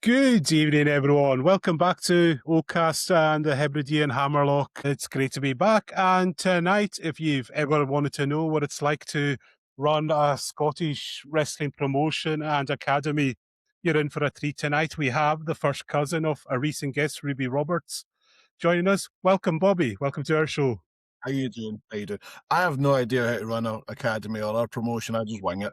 Good evening, everyone. Welcome back to Ocast and the Hebridean Hammerlock. It's great to be back. And tonight, if you've ever wanted to know what it's like to run a Scottish wrestling promotion and academy, you're in for a treat tonight. We have the first cousin of a recent guest, Ruby Roberts, joining us. Welcome, Bobby. Welcome to our show. How you doing? I have no idea how to run an academy or a promotion. I just wing it.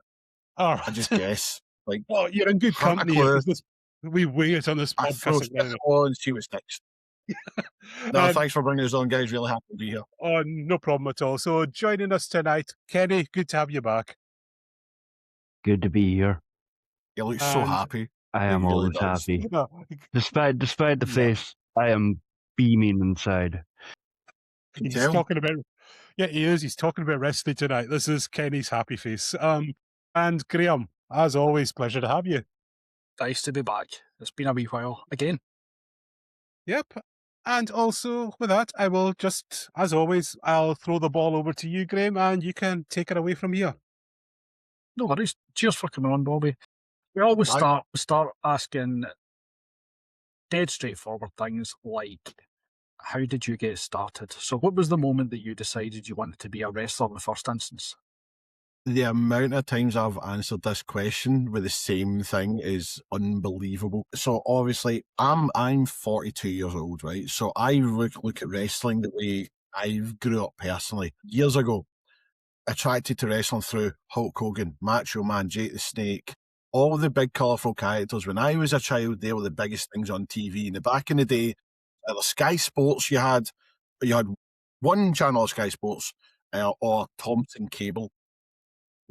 All right. I just guess. Like, Oh, you're in good haven't a company. clue. We wing it on this I throw podcast. shit on and see what sticks. No, thanks for bringing us on, guys. Really happy to be here. Oh, no problem at all. So joining us tonight, Kenny, good to have you back. Good to be here. You look so happy. I am really always does. happy. Despite the face, I am beaming inside. He's talking about, he is. He's talking about wrestling tonight. This is Kenny's happy face. And Graeme, as always, pleasure to have you. Nice to be back. It's been a wee while again. Yep. And also with that, I will just, as always, I'll throw the ball over to you, Graeme, and you can take it away from here. No worries. Cheers for coming on, Bobby. We always start asking dead straightforward things like, how did you get started? So what was the moment that you decided you wanted to be a wrestler in the first instance? The amount of times I've answered this question with the same thing is unbelievable. So obviously, I'm 42 years old, right? So I look at wrestling the way I grew up personally. Years ago, attracted to wrestling through Hulk Hogan, Macho Man, Jake the Snake, all the big colourful characters. When I was a child, they were the biggest things on TV. And back in the day, at the Sky Sports, you had one channel of Sky Sports or Thompson Cable.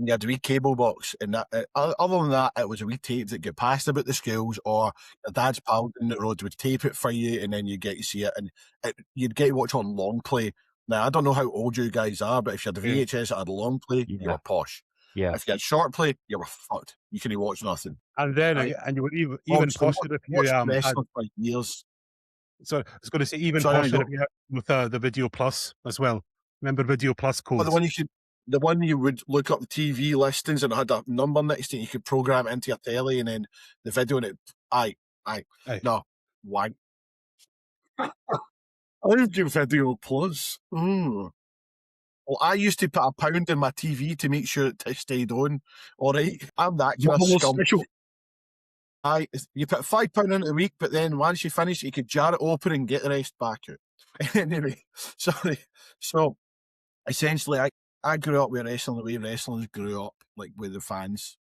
And you had a wee cable box, and that, other than that, it was a wee tape that got passed about the schools, or your dad's pal down the road would tape it for you, and then you get to see it, and you'd get to watch on long play. Now, I don't know how old you guys are, but if you had a VHS that had long play, you were posh. Yeah. If you had short play, you were fucked. You couldn't watch nothing. And then, and you were even posher if you had for years. So I was going to say even posher if you had with the Video Plus as well. Remember Video Plus codes? Well, the one you would look up the TV listings and it had a number next to it. You could program it into your telly, and then the video and it. No, why? I would do Video Plus. Well, I used to put £1 in my TV to make sure it stayed on. All right, I'm that kind of scum. You put £5 in a week, but then once you finish, you could jar it open and get the rest back out. Anyway, sorry. So essentially, I grew up with wrestling the way wrestlers grew up, like with the fans.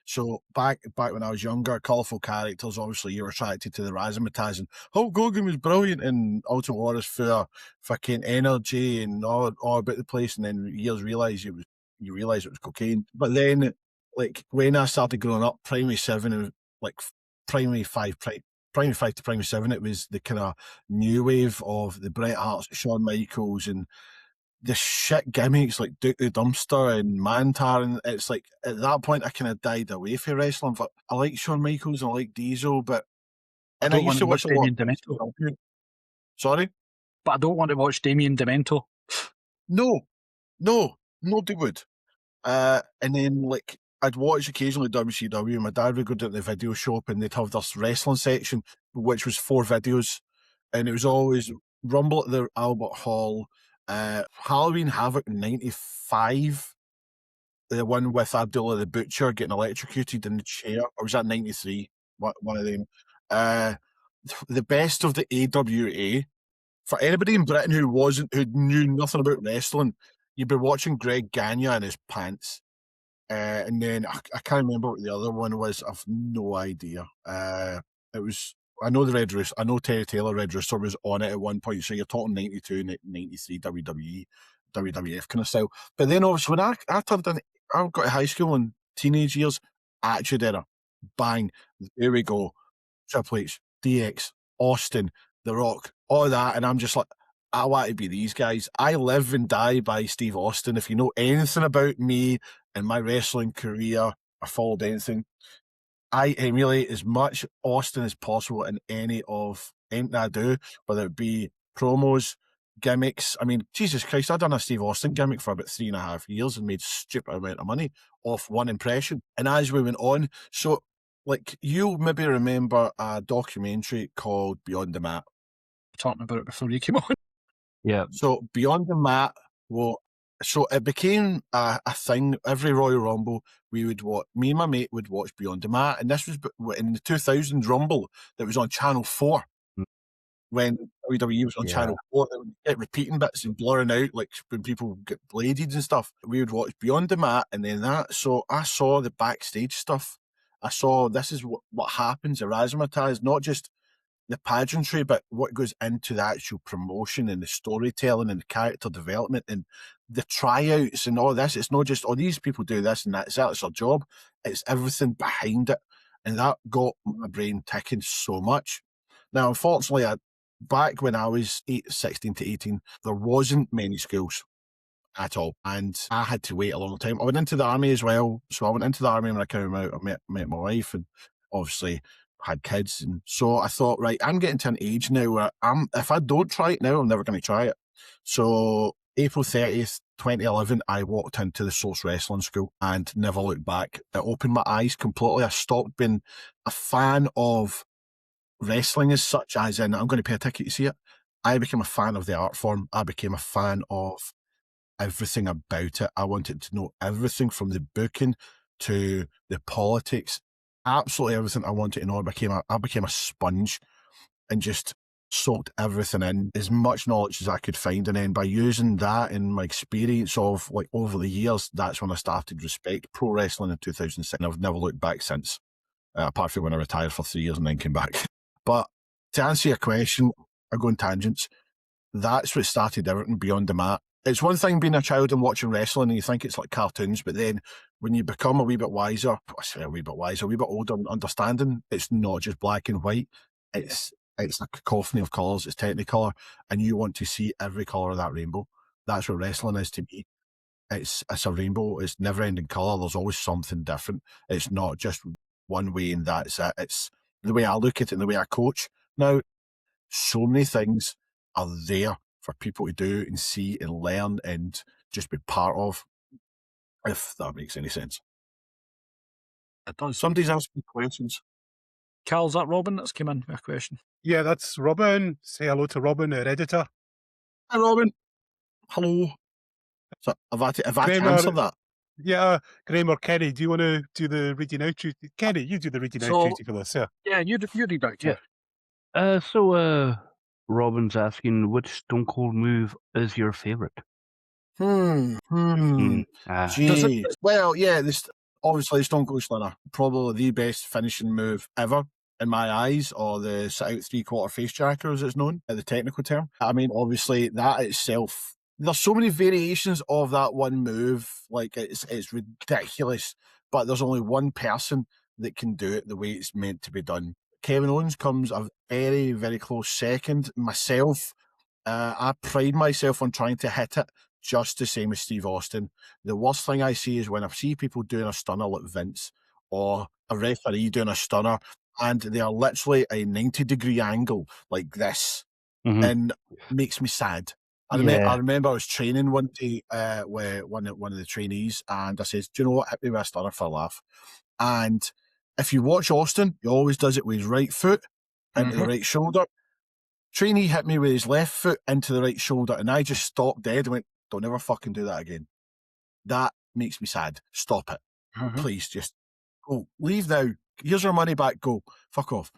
So back when I was younger, colourful characters, obviously you were attracted to the razzmatazz, and Hulk Hogan was brilliant, and Ultimate Warriors for fucking energy and all about the place, and then you realise it was cocaine. But then, like when I started growing up, primary 7 and like primary 5 to primary 7, it was the kind of new wave of the Bret Harts, Shawn Michaels, and the shit gimmicks like Duke the Dumpster and Mantar, and it's like at that point I kind of died away from wrestling. But I like Shawn Michaels and I like Diesel, but I used to watch Damien Demento. Sorry, but I don't want to watch Damien Demento. No, nobody would. And then like I'd watch occasionally WCW. My dad would go down to the video shop and they'd have this wrestling section, which was 4 videos, and it was always Rumble at the Albert Hall. Halloween Havoc 95, the one with Abdullah the Butcher getting electrocuted in the chair, or was that 93? One of them. The best of the AWA. For anybody in Britain who knew nothing about wrestling, you'd be watching Greg Gagne in his pants. And then I can't remember what the other one was. I've no idea. It was. I know the Red Rooster. I know Terry Taylor Red Rooster was on it at one point. So you're talking 92, 93 WWE, WWF kind of style. But then obviously when I got to high school and teenage years, Attitude Era, bang, there we go. Triple H, DX, Austin, The Rock, all that, and I'm just like, I want to be these guys. I live and die by Steve Austin. If you know anything about me and my wrestling career, I followed anything, I emulate as much Austin as possible in anything I do, whether it be promos, gimmicks. I mean, Jesus Christ, I've done a Steve Austin gimmick for about 3.5 years and made stupid amount of money off one impression. And as we went on, so like, you'll maybe remember a documentary called Beyond the Mat. Talking about it before you came on. Yeah. So Beyond the Mat, well, so it became a thing. Every Royal Rumble, me and my mate would watch Beyond the Mat, and this was in the 2000s Rumble that was on Channel 4. Mm. When WWE was on Yeah. Channel 4, they would get repeating bits and blurring out, like when people get bladed and stuff. We would watch Beyond the Mat, and then that. So I saw the backstage stuff. I saw this is what happens, the razzmatazz, not just the pageantry, but what goes into the actual promotion and the storytelling and the character development and the tryouts and all this. It's not just, oh, these people do this and that's their job. It's everything behind it. And that got my brain ticking so much. Now, unfortunately, back when I was 16 to 18, there wasn't many schools at all. And I had to wait a long time. I went into the army as well. So I went into the army when I came out. I met my wife and obviously had kids. And so I thought, right, I'm getting to an age now where if I don't try it now, I'm never going to try it. So April 30th, 2011, I walked into the Source Wrestling School and never looked back. It opened my eyes completely. I stopped being a fan of wrestling as such, as in I'm going to pay a ticket to see it. I became a fan of the art form. I became a fan of everything about it. I wanted to know everything from the booking to the politics, absolutely everything I wanted to know. I became a sponge and just soaked everything in, as much knowledge as I could find. And then by using that and my experience of like over the years, that's when I started to respect pro wrestling in 2006. And I've never looked back since, apart from when I retired for 3 years and then came back. But to answer your question, I go on tangents. That's what started everything Beyond the Mat. It's one thing being a child and watching wrestling and you think it's like cartoons, but then when you become a wee bit wiser, a wee bit older and understanding, it's not just black and white. It's a cacophony of colours, it's technicolor, and you want to see every colour of that rainbow. That's what wrestling is to me. It's a rainbow, it's never ending colour, there's always something different. It's not just one way and that's it. It's the way I look at it and the way I coach. Now, so many things are there for people to do and see and learn and just be part of, if that makes any sense. It does. Somebody's asking questions. Cal, is that Robin that's come in with a question? Yeah, that's Robin. Say hello to Robin, our editor. Hi, Robin. Hello. So have I to answer that? Yeah, Graeme or Kenny, do you want to do the reading out duty? Kenny, you do the reading out duty for this, yeah. Yeah, you read out too. So Robin's asking, which Stone Cold move is your favourite? Gee. Well, yeah, obviously Stone Cold Stunner, probably the best finishing move ever in my eyes, or the sit out 3/4 face jacker as it's known, the technical term. I mean, obviously that itself, there's so many variations of that one move, like it's ridiculous, but there's only one person that can do it the way it's meant to be done. Kevin Owens comes a very, very close second. Myself, I pride myself on trying to hit it just the same as Steve Austin. The worst thing I see is when I see people doing a stunner like Vince or a referee doing a stunner and they are literally a 90-degree angle like this, and makes me sad. I remember I was training one day with one of the trainees, and I says, do you know what, hit me with a stunner for a laugh. And if you watch Austin, he always does it with his right foot into the right shoulder. Trainee hit me with his left foot into the right shoulder, and I just stopped dead and went, don't ever fucking do that again. That makes me sad. Stop it. Please, just go. Leave now. Here's your money back. Go. Fuck off.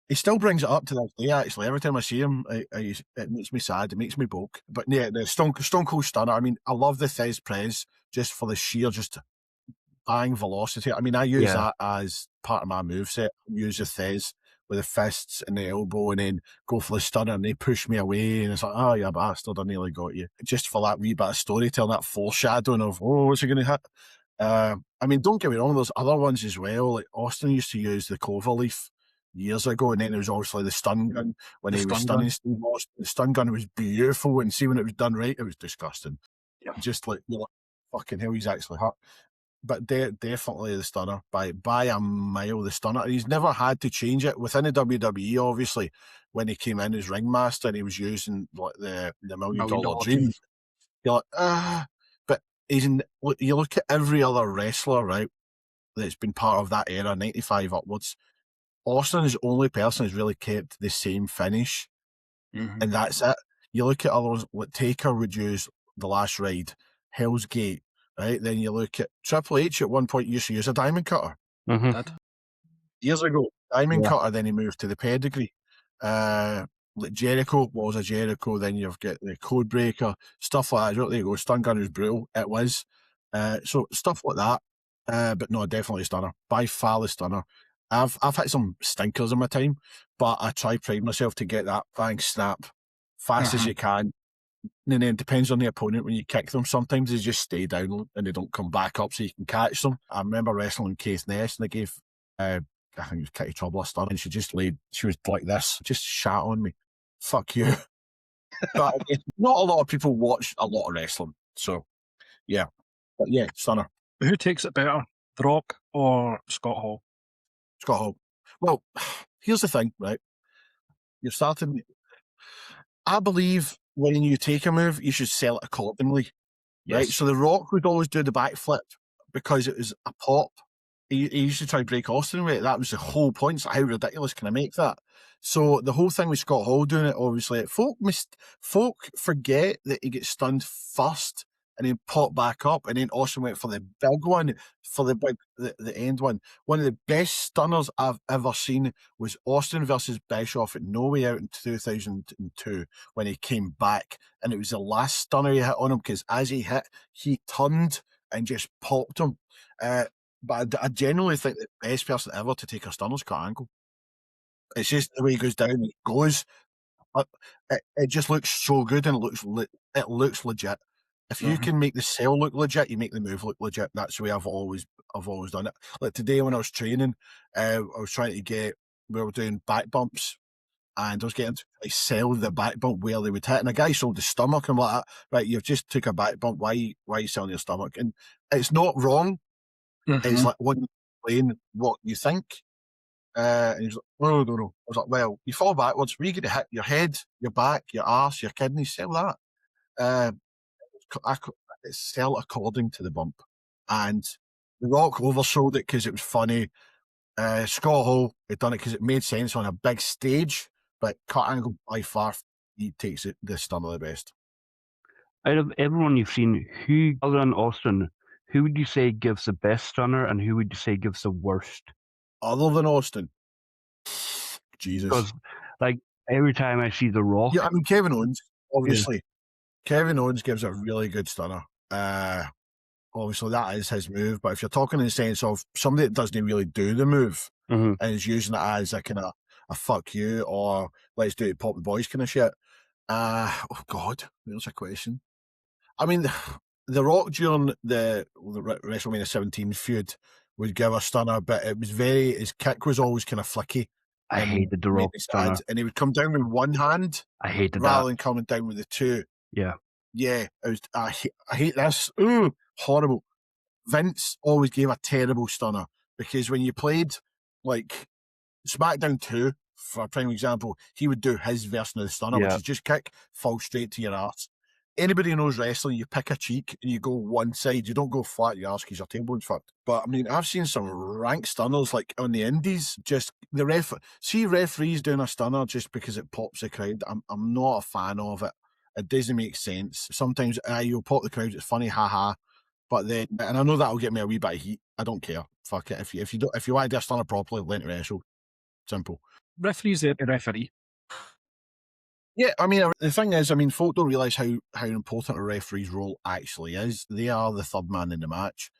He still brings it up to this day, actually. Every time I see him, it makes me sad. It makes me broke. But yeah, the Stone Cold Stunner, I mean, I love the Thez Prez just for the sheer just bang velocity. I mean, I use that as part of my moveset. I use the Thez with the fists and the elbow and then go for the stunner and they push me away and it's like, oh, you bastard, I nearly got you. Just for that wee bit of storytelling, that foreshadowing of, oh, what's he going to hit? I mean, don't get me wrong, there's other ones as well. Like Austin used to use the cloverleaf years ago, and then there was obviously the stun gun when he was stunning Steve Austin. The stun gun was beautiful, and see when it was done right, it was disgusting. Just like, you're like, fucking hell, he's actually hurt. But definitely the stunner by a mile. The stunner, he's never had to change it within the WWE. Obviously, when he came in as ringmaster and he was using like the $1 Million Dream, you're like, but you look at every other wrestler, right? that's been part of that era, 95 upwards, Austin is the only person who's really kept the same finish, and that's it. You look at others, like Taker would use the Last Ride, Hell's Gate, right? Then you look at Triple H at one point used to use a diamond cutter. Mhm. Years ago, diamond Yeah. cutter, then he moved to the pedigree. Like Jericho was a Jericho, then you've got the code breaker, stuff like that. There you go, stun gun was brutal. It was. So stuff like that. But no, definitely stunner. By far the stunner. I've hit some stinkers in my time, but I try pride myself to get that bang snap fast as you can. And then it depends on the opponent when you kick them. Sometimes they just stay down and they don't come back up so you can catch them. I remember wrestling Keith Ness and they gave I think it was Kitty Trouble a stun, and she was like this, just shat on me. Fuck you. But again, not a lot of people watch a lot of wrestling, so yeah. But yeah, stunner. Who takes it better, The Rock or Scott Hall? Scott Hall. Well, here's the thing, right? You're starting. I believe when you take a move, you should sell it accordingly, right? So The Rock would always do the backflip because it was a pop. He used to try to break Austin with it. That was the whole point. So how ridiculous can I make that? So the whole thing with Scott Hall doing it, obviously, folk forget that he gets stunned first and then pop back up, and then Austin went for the big one, for the end one. One of the best stunners I've ever seen was Austin versus Bischoff at No Way Out in 2002 when he came back, and it was the last stunner he hit on him because as he hit, he turned and just popped him. But I genuinely think the best person ever to take a stunner is Kurt Angle. It's just the way he goes down and he goes. It just looks so good, and it looks legit. If you can make the sell look legit, you make the move look legit. That's the way I've always done it. Like today when I was training, I was trying to we were doing back bumps, and I was getting to sell the back bump where they would hit. And a guy sold the stomach, and I'm like, right, you've just took a back bump. Why are you selling your stomach? And it's not wrong. It's like when you explain what you think. And he's like, oh, no. I was like, well, you fall backwards. We get to hit your head, your back, your arse, your kidneys, sell that. Sell according to the bump. And The Rock oversold it because it was funny. Scott Hall had done it because it made sense on a big stage. But Kurt Angle, by far, he takes it the stunner the best. Out of everyone you've seen, who, other than Austin, who would you say gives the best stunner and who would you say gives the worst? Other than Austin? Jesus. Because, like, every time I see The Rock... Yeah, I mean, Kevin Owens, obviously. Yeah. Kevin Owens gives a really good stunner. Obviously, that is his move. But if you're talking in the sense of somebody that doesn't really do the move and is using it as a kind of a fuck you or let's do it, pop the boys kind of shit. Oh, God, there's a question. I mean, The Rock during the WrestleMania 17 feud would give a stunner, but it was his kick was always kind of flicky. I hated The Rock stunner. And he would come down with one hand. I hated rather than coming down with the two. Yeah. Yeah, I hate this. Ooh, horrible. Vince always gave a terrible stunner because when you played like SmackDown 2, for a prime example, he would do his version of the stunner, which is just kick, fall straight to your ass. Anybody who knows wrestling, you pick a cheek and you go one side. You don't go flat your ass because your tailbone's fucked. But I mean, I've seen some rank stunners like on the indies. Just the referees doing a stunner just because it pops the crowd. I'm not a fan of it. It doesn't make sense. Sometimes you'll pop the crowd. It's funny, haha. But then, and I know that'll get me a wee bit of heat. I don't care. Fuck it. If you want to do a stunner properly, learn to wrestle. Simple. Referee's there to referee. Yeah, I mean, the thing is, folk don't realise how important a referee's role actually is. They are the third man in the match.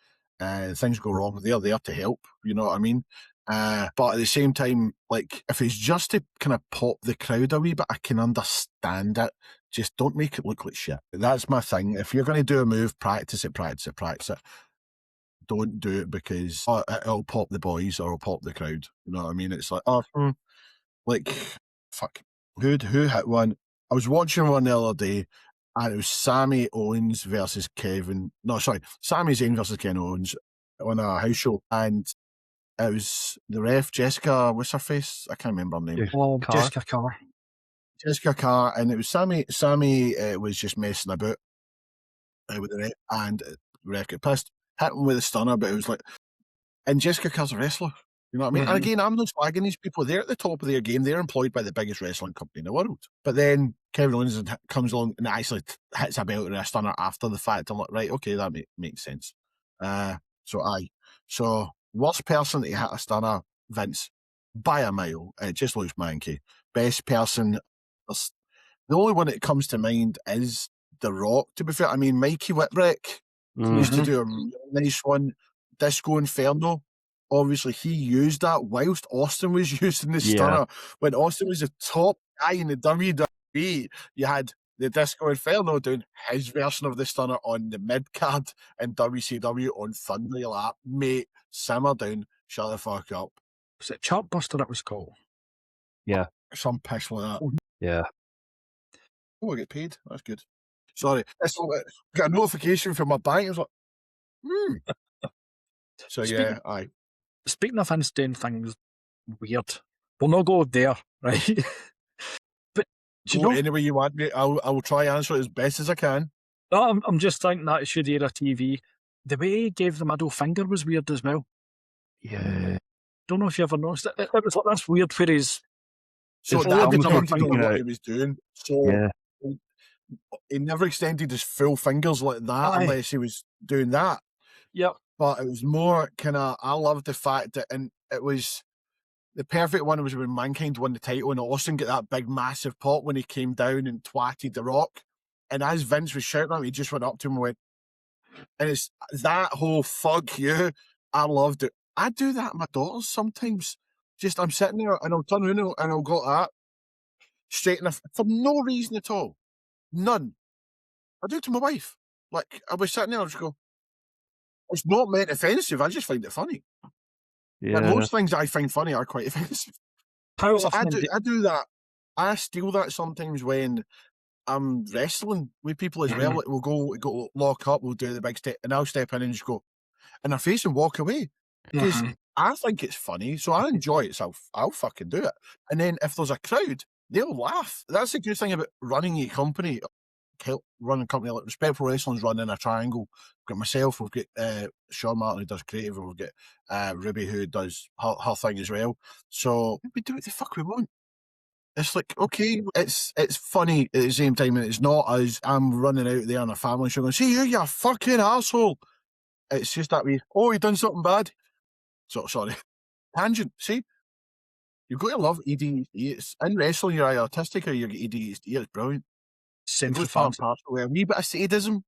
Things go wrong, they're there to help, you know what I mean? But at the same time, like, if it's just to kind of pop the crowd a wee bit, I can understand it. Just don't make it look like shit. That's my thing. If you're going to do a move, practice it. Don't do it because it'll pop the boys or it'll pop the crowd. You know what I mean? It's like, like, fuck. Who hit one? I was watching one the other day, and it was Sami Owens versus Sami Zayn versus Ken Owens on a house show, and it was the ref, Jessica, what's her face? I can't remember her name. Jessica Carr. Jessica Carr, and it was Sami was just messing about with the ref, and the ref got pissed, hit him with a stunner, but it was like, And Jessica Kerr's a wrestler. You know what I mean? And again, I'm not slagging these people. They're at the top of their game. They're employed by the biggest wrestling company in the world. But then Kevin Owens comes along and actually hits a belt or a stunner after the fact. I'm like, right, okay, that makes sense. So worst person to hit a stunner, Vince, by a mile. It just looks manky. Best person, the only one that comes to mind is The Rock, to be fair. I mean, Mikey Whipwreck used to do a really nice one. Disco Inferno. Obviously, he used that whilst Austin was using the stunner. When Austin was the top guy in the WWE, you had the Disco Inferno doing his version of the stunner on the mid card in WCW on Thunder. You're like, mate, simmer down, shut the fuck up. Was it Chartbuster it was called? Yeah. Some pish like that. Yeah. Oh, I get paid. That's good. Sorry. I got a notification from my bank. I was like, So, aye. Speaking of Vince doing things weird, we'll not go there, right? But do you know, any way you want me, I will try and answer it as best as I can. No, I'm just thinking that it should air a TV. The way he gave the middle finger was weird as well. Yeah. Don't know if you ever noticed it. It was like this weird where he's... So It's that almost depends like on figuring what out- he was doing. So he never extended his full fingers like that Aye. unless he was doing that. Yep. But it was more kind of, I loved the fact that, and it was, the perfect one was when Mankind won the title and Austin got that big massive pop when he came down and twatted The Rock. And as Vince was shouting at him, he just went up to him and went, and it's that whole fuck you. I loved it. I do that to my daughters sometimes. Just, I'm sitting there and I'll turn around and I'll go that straight enough for no reason at all. None. I do it to my wife. Like, I was sitting there, I'll just go, it's not meant offensive, I just find it funny. Yeah. But most things I find funny are quite offensive. How So I often do that. I steal that sometimes when I'm wrestling with people as well. Like, we'll go lock up, we'll do the big step, and I'll step in and just go in their face and walk away. Because I think it's funny, so I enjoy it, so I'll fucking do it. And then if there's a crowd, they'll laugh. That's the good thing about running a company. Running a company like Respectful Wrestling's running a triangle. We've got myself, we've got Sean Martin who does creative, and we've got Ruby who does her thing as well. So we do what the fuck we want. It's like, okay, it's funny at the same time, and it's not as I'm running out there on a family show going, see you fucking asshole. It's just that you done something bad. So sorry. Tangent, see? You've got to love ADHD. It's in wrestling, you're either artistic or you get ADHD. It's brilliant. Same It goes part and parcel with a wee bit of sadism.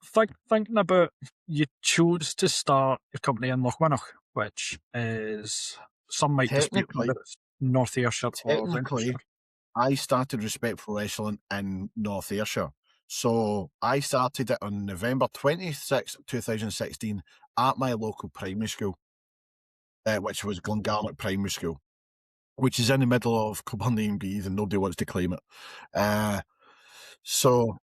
Thinking about, you chose to start your company in Lochwinnoch, which is, some might dispute Technically- whether it's North Ayrshire or Technically, Renfrewshire. I started Respectful Wrestling in North Ayrshire. So I started it on November 26th, 2016 at my local primary school, which was Glengarnock Primary School, which is in the middle of Kilburn Bees and nobody wants to claim it. So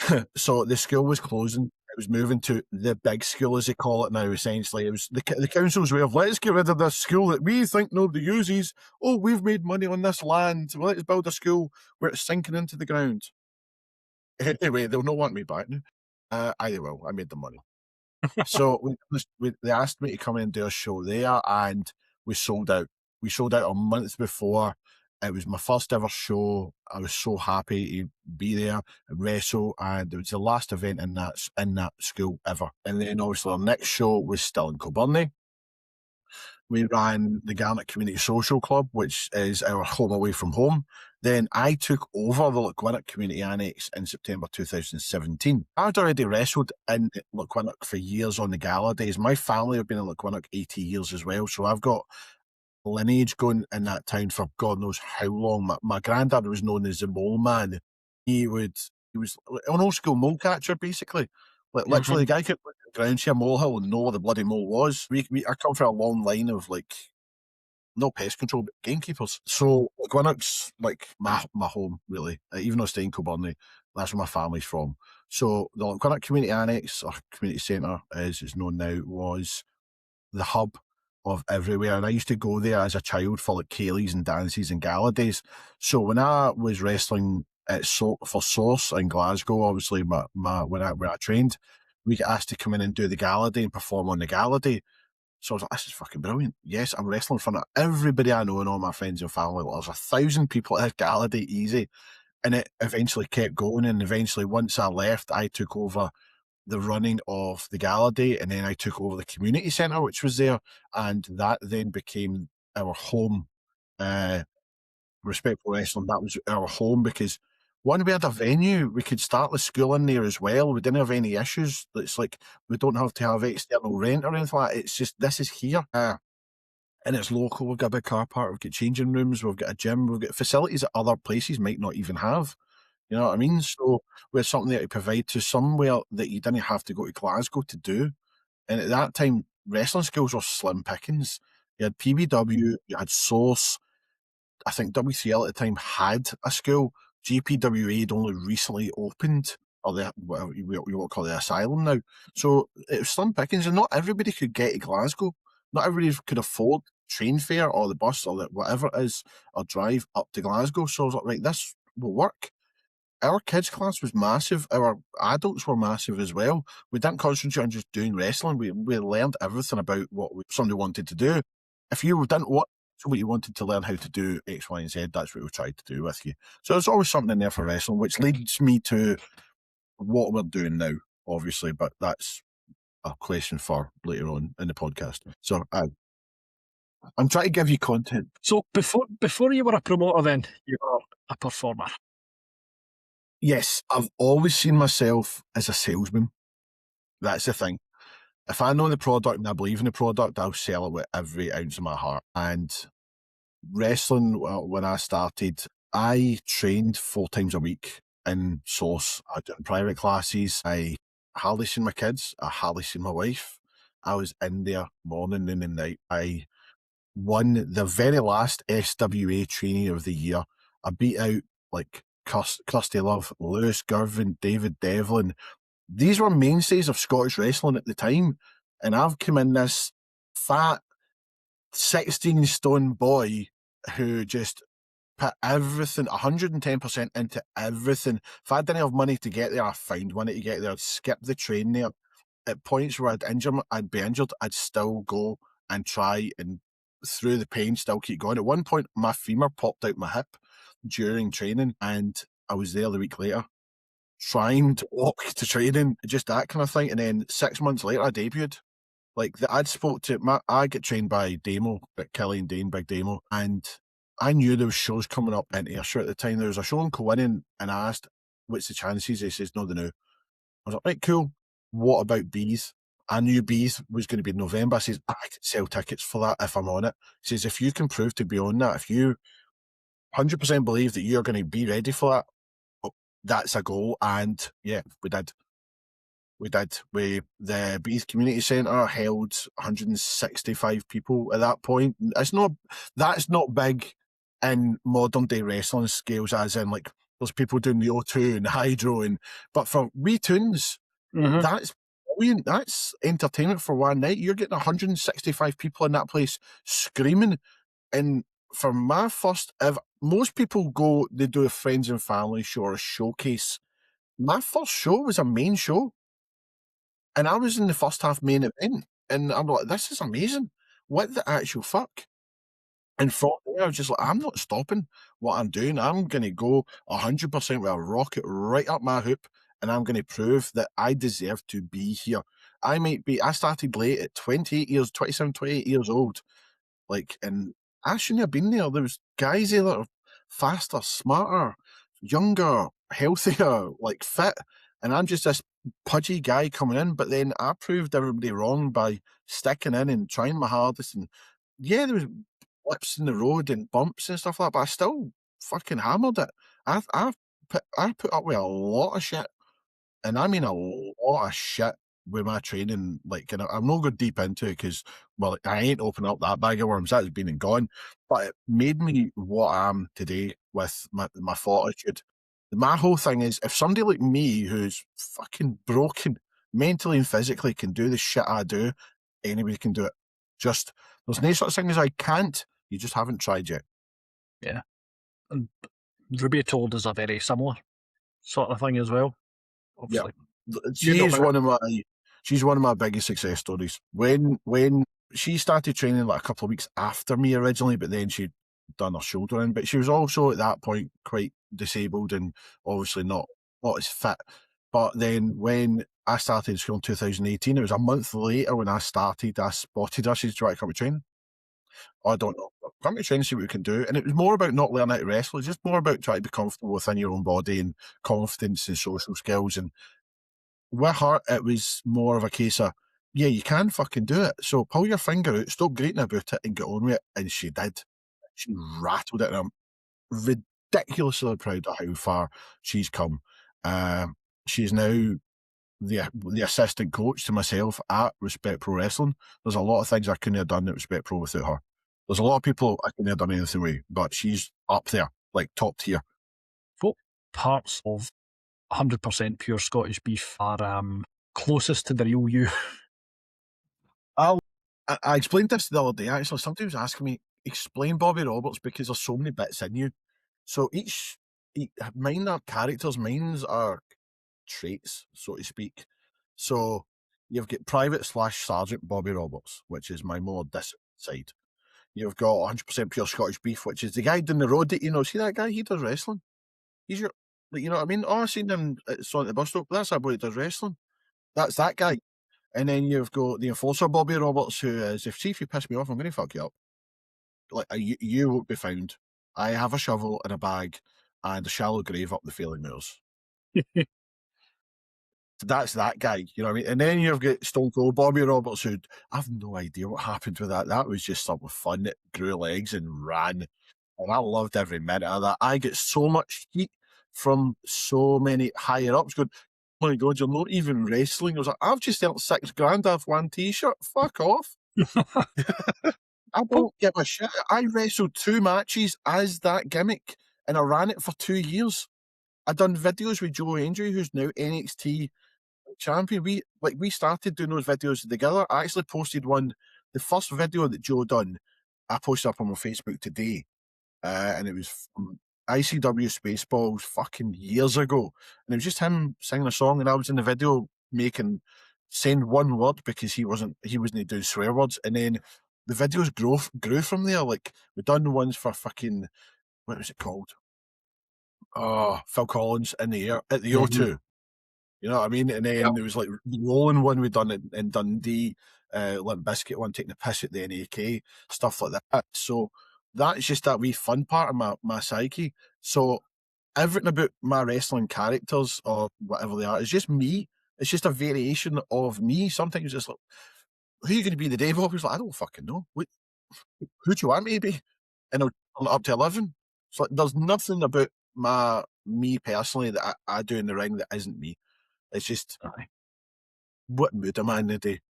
the school was closing. It was moving to the big school, as they call it now, essentially. It was the council's way of, let's get rid of this school that we think nobody uses. Oh, we've made money on this land. Well, let's build a school where it's sinking into the ground. Anyway, they'll not want me back now. Either will. I made the money. So they asked me to come in and do a show there, and we sold out. We sold out a month before. It was my first ever show. I was so happy to be there and wrestle, and it was the last event in that school ever. And then obviously our next show was still in Kilburn. We ran the Garnet Community Social Club, which is our home away from home. Then I took over the Lochwinnock Community Annex in September 2017. I'd already wrestled in Lochwinnock for years on the gala days. My family have been in Lochwinnock 80 years as well, so I've got lineage going in that town for God knows how long. My granddad was known as the Mole Man. He was an old school mole catcher, basically. Like literally, the guy could look at the ground, see a molehill, and know where the bloody mole was. I come from a long line of no pest control, but gamekeepers. So Gwinnett like my home, really. Even though I stay in Kilburn, that's where my family's from. So the Gwinnett Community Annex, or Community Centre, as it's known now, was the hub of everywhere. And I used to go there as a child for Kayleys and dances and gala days. So when I was wrestling for Source in Glasgow, obviously when I trained, we got asked to come in and do the gala day and perform on the gala day. So I was like, this is fucking brilliant. Yes, I'm wrestling in front of everybody I know and all my friends and family. Well, there's 1,000 people at this gala day, easy. And it eventually kept going. And eventually, once I left, I took over the running of the gala day, and then I took over the community centre, which was there. And that then became our home. Respectful Wrestling, that was our home, because one, we had a venue, we could start the school in there as well. We didn't have any issues. It's like we don't have to have external rent or anything like that. It's just, this is here. And it's local. We've got a big car park, we've got changing rooms, we've got a gym, we've got facilities that other places might not even have. You know what I mean? So we had something there to provide to somewhere that you didn't have to go to Glasgow to do. And at that time, wrestling schools were slim pickings. You had PBW, you had Source. I think W3L at the time had a school. GPWA had only recently opened, or the, whatever you want to call the asylum now. So it was slim pickings, and not everybody could get to Glasgow. Not everybody could afford train fare or the bus or the whatever it is, or drive up to Glasgow. So I was like, right, this will work. Our kids' class was massive. Our adults were massive as well. We didn't concentrate on just doing wrestling. We learned everything about what somebody wanted to do. If you didn't want what you wanted to learn how to do X, Y, and Z, that's what we tried to do with you. So there's always something in there for wrestling, which leads me to what we're doing now, obviously, but that's a question for later on in the podcast. So I'm trying to give you content. So before you were a promoter, then you were a performer. Yes, I've always seen myself as a salesman. That's the thing. If I know the product and I believe in the product, I'll sell it with every ounce of my heart. And wrestling, well, when I started, I trained 4 times a week in Source. I did private classes. I hardly seen my kids. I hardly seen my wife. I was in there morning, noon and night. I won the very last SWA trainee of the year. I beat out like Kirsty Love, Lewis Girvin, David Devlin. These were mainstays of Scottish wrestling at the time. And I've come in this fat 16-stone boy who just put everything, 110% into everything. If I didn't have money to get there, I found money to get there. I'd skip the train there. At points where I'd be injured, I'd still go and try, and through the pain, still keep going. At one point, my femur popped out my hip during training, and I was there the week later, trying to walk to training, just that kind of thing. And then 6 months later, I debuted. Like, I get trained by Damo, but Kelly and Dane, Big Damo, and I knew there was shows coming up in Ayrshire at the time. There was a show in Coinning, and I asked, what's the chances? He says, no, they knew. I was like, right, cool. What about Bees? I knew Bees was going to be in November. I says, I could sell tickets for that if I'm on it. He says, if you can prove to be on that, if you 100% believe that you're going to be ready for that, that's a goal. And yeah, we did. The Bees Community Centre held 165 people at that point. That's not big in modern day wrestling scales, as in like there's people doing the O2 and the Hydro, but for wee tunes, that's brilliant. That's entertainment for one night. You're getting 165 people in that place screaming. And for my first ever, most people go, they do a friends and family show or a showcase. My first show was a main show. And I was in the first half main event, and I'm like, this is amazing. What the actual fuck? And from there, I was just like, I'm not stopping what I'm doing. I'm going to go 100% with a rocket right up my hoop, and I'm going to prove that I deserve to be here. I started late at 27, 28 years old. Like, and I shouldn't have been there. There was guys there that are faster, smarter, younger, healthier, like fit. And I'm just this pudgy guy coming in, but then I proved everybody wrong by sticking in and trying my hardest. And yeah, there was blips in the road and bumps and stuff like that, but I still fucking hammered it. I put up with a lot of shit, and I mean a lot of shit with my training. Like, and I'm not going deep into it because, well, I ain't opened up that bag of worms. That's been and gone. But it made me what I am today with my fortitude. My whole thing is, if somebody like me who's fucking broken mentally and physically can do the shit I do, anybody can do it. Just, there's no such thing as I can't. You just haven't tried yet. Yeah. And Ruby told us a very similar sort of thing as well. Obviously. Yeah. She's one of my biggest success stories. When she started training like a couple of weeks after me originally, but then she'd done her shoulder in. But she was also at that point quite disabled and obviously not as fit. But then when I started school in 2018, it was a month later when I started, I spotted her. She's trying to come to training. I don't know. Come to training, see what we can do. And it was more about not learning how to wrestle. It's just more about trying to be comfortable within your own body and confidence and social skills. And with her, it was more of a case of, yeah, you can fucking do it. So pull your finger out, stop grating about it and get on with it. And she did. She rattled it. And I'm ridiculously proud of how far she's come. She's now the assistant coach to myself at Respect Pro Wrestling. There's a lot of things I couldn't have done at Respect Pro without her. There's a lot of people I couldn't have done anything with, but she's up there, like top tier. What parts of 100% pure Scottish beef are closest to the real you? I explained this the other day, actually. Somebody was asking me, explain Bobby Roberts, because there's so many bits in you. So mine are characters, mine are traits, so to speak. So you've got Private/Sergeant Bobby Roberts, which is my more distant side. You've got 100% pure Scottish beef, which is the guy down the road that, see that guy? He does wrestling. He's your, you know what I mean? Oh, I seen him at the bus stop. That's that boy that does wrestling. That's that guy. And then you've got the enforcer, Bobby Roberts, who is, if you piss me off, I'm going to fuck you up. Like, you won't be found. I have a shovel and a bag and a shallow grave up the failing moors. That's that guy, you know what I mean? And then you've got Stone Cold Bobby Roberts, who I have no idea what happened with that. That was just something fun. It grew legs and ran. And I loved every minute of that. I get so much heat from so many higher ups going, oh my God, you're not even wrestling. I was like, I've just earned $6,000 off one t-shirt. Fuck off. I don't give a shit. I wrestled 2 matches as that gimmick and I ran it for 2 years. I done videos with Joe Hendry, who's now NXT champion. We started doing those videos together. I actually posted one, the first video that Joe done, I posted up on my Facebook today. And it was from ICW Spaceballs fucking years ago. And it was just him singing a song, and I was in the video saying one word because he wasn't doing swear words. And then the videos grew from there. Like, we done ones for fucking, what was it called? Oh, Phil Collins in the air at the O2. You know what I mean? And then there was like the rolling one we done in Dundee, Limp Bizkit one, taking the piss at the NAK, stuff like that. So that's just that wee fun part of my psyche. So everything about my wrestling characters or whatever they are is just me. It's just a variation of me. Sometimes it's like, who are you going to be the day, Bob? He's like, I don't fucking know. Who do you want me to be? And I'll turn it up to 11. So like, there's nothing about me personally that I do in the ring that isn't me. It's just what mood am I in the day?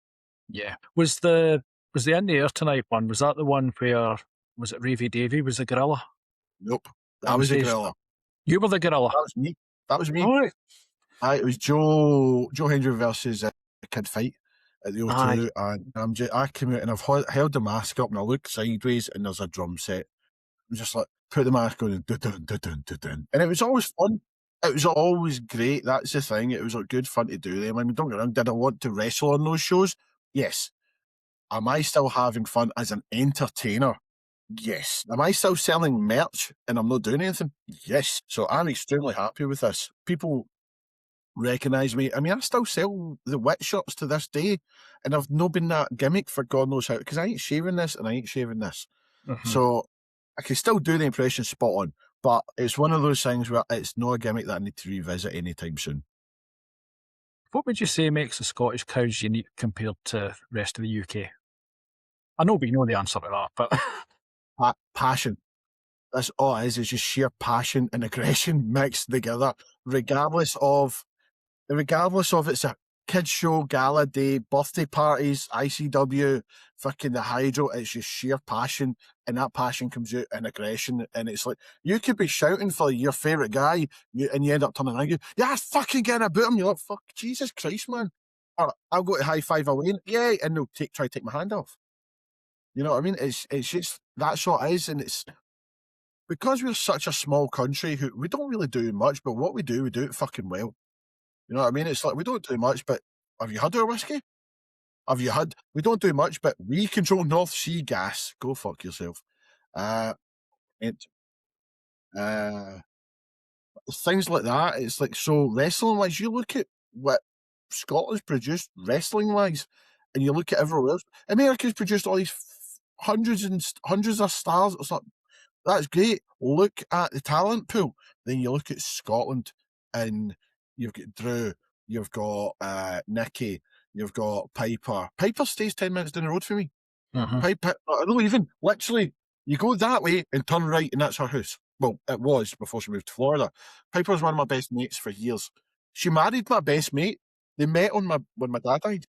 Yeah. Was the In the Air Tonight one, was that the one where, was it Ravy Davy was the gorilla? Nope. I was the gorilla. You were the gorilla? That was me. All right. It was Joe Hendry versus Kid Fight at the O2. And I came out and I've held the mask up and I look sideways and there's a drum set. I'm just like, put the mask on and dun. And it was always fun. It was always great. That's the thing. It was like good fun to do them. I mean, don't get me wrong, did I want to wrestle on those shows? Yes. Am I still having fun as an entertainer? Yes. Am I still selling merch and I'm not doing anything? Yes. So I'm extremely happy with this. People recognise me. I mean, I still sell the wet shirts to this day, and I've not been that gimmick for God knows how, because I ain't shaving this and I ain't shaving this. Mm-hmm. So I can still do the impression spot on, but it's one of those things where it's not a gimmick that I need to revisit anytime soon. What would you say makes the Scottish crowds unique compared to the rest of the UK? I know we know the answer to that, but passion. That's all it is just sheer passion and aggression mixed together, regardless of it's a kids show, gala day, birthday parties, ICW, fucking the Hydro. It's just sheer passion, and that passion comes out in aggression. And it's like, you could be shouting for your favourite guy and you end up turning around, yeah, fucking getting about him. You're like, fuck, Jesus Christ, man. Or I'll go to high five away, yeah, and they'll try to take my hand off. You know what I mean? It's just, that's what it is. And it's because we're such a small country, we don't really do much, but what we do it fucking well. You know what I mean? It's like, we don't do much, but have you had our whiskey? Have you had? We don't do much, but we control North Sea gas. Go fuck yourself. Things like that. It's like, so wrestling wise, you look at what Scotland's produced wrestling wise, and you look at everywhere else. America's produced all these hundreds of stars. It's like, that's great. Look at the talent pool. Then you look at Scotland, and you've got Drew, you've got Nikki, you've got Piper. Piper stays 10 minutes down the road for me. Piper, I don't even, literally, you go that way and turn right, and that's her house. Well, it was before she moved to Florida. Piper was one of my best mates for years. She married my best mate. They met when my dad died.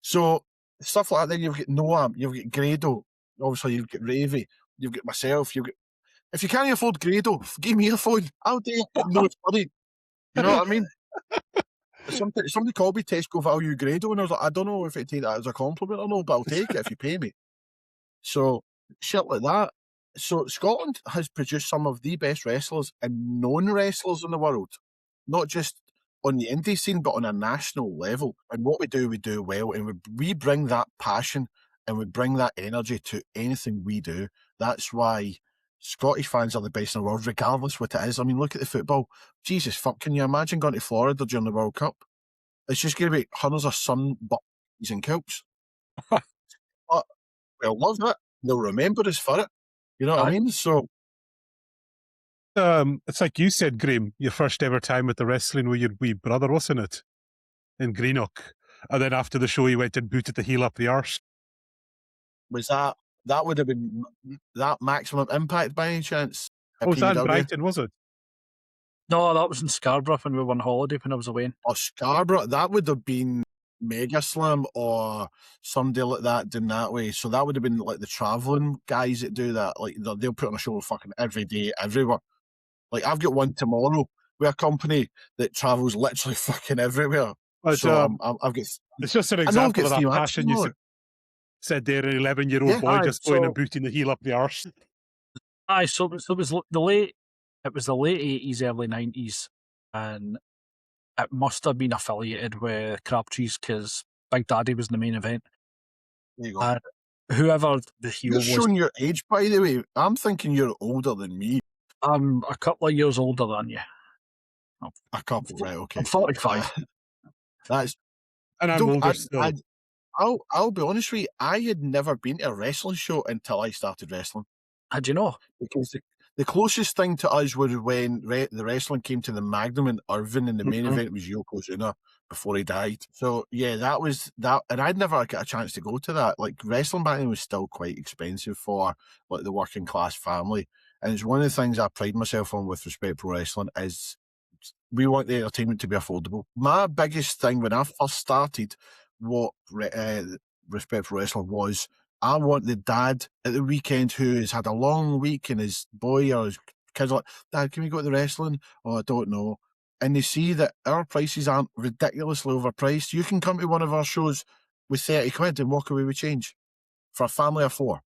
So stuff like that. Then you've got Noah, you've got Grado, obviously you've got Ravy, you've got myself, you've got. If you can't afford Grado, give me a phone. I'll do it. No, it's funny. You know what I mean? Somebody called me Tesco value Grado, and I was like, I don't know if it take that as a compliment or no, but I'll take it if you pay me. So shit like that. So Scotland has produced some of the best wrestlers and known wrestlers in the world, not just on the indie scene, but on a national level. And what we do well, and we bring that passion and we bring that energy to anything we do. That's why Scottish fans are the best in the world, regardless what it is. I mean, look at the football. Jesus fuck, can you imagine going to Florida during the World Cup? It's just going to be hundreds of butties and kilts. But we'll love it. They'll remember us for it. You know what I mean? So it's like you said, Graeme, your first ever time at the wrestling with your wee brother, wasn't it? In Greenock. And then after the show, he went and booted the heel up the arse. Was that would have been that Maximum Impact by any chance? Oh, was that in Brighton, was it? No, that was in Scarborough when we were on holiday when I was away. Oh, Scarborough, that would have been Mega Slam or somebody like that doing that way. So that would have been like the travelling guys that do that. Like they'll put on a show fucking every day, everywhere. Like I've got one tomorrow with a company that travels literally fucking everywhere. But, so I've got. It's just an example of that passion you said there, an 11-year-old boy just going and booting the heel up the arse. Aye, so it was the late 80s, early 90s, and it must have been affiliated with Crabtrees because Big Daddy was in the main event. There you go. Whoever the heel was. You're showing your age, by the way. I'm thinking you're older than me. I'm a couple of years older than you. A couple, right? Okay. I'm 45. That's. And I'm older still. I'll be honest with you. I had never been to a wrestling show until I started wrestling. How'd you know? Because the closest thing to us was when the wrestling came to the Magnum in Irvine, and the main event was Yokozuna before he died. So yeah, that was that, and I'd never got a chance to go to that. Like wrestling back then was still quite expensive for like the working class family, and it's one of the things I pride myself on with Respect Pro Wrestling is we want the entertainment to be affordable. My biggest thing when I first started what Respect Pro Wrestling was, I want the dad at the weekend who has had a long week and his boy or his kids are like, Dad, can we go to the wrestling? Oh, I don't know. And they see that our prices aren't ridiculously overpriced. You can come to one of our shows with 30 quid and walk away with change for a family of 4.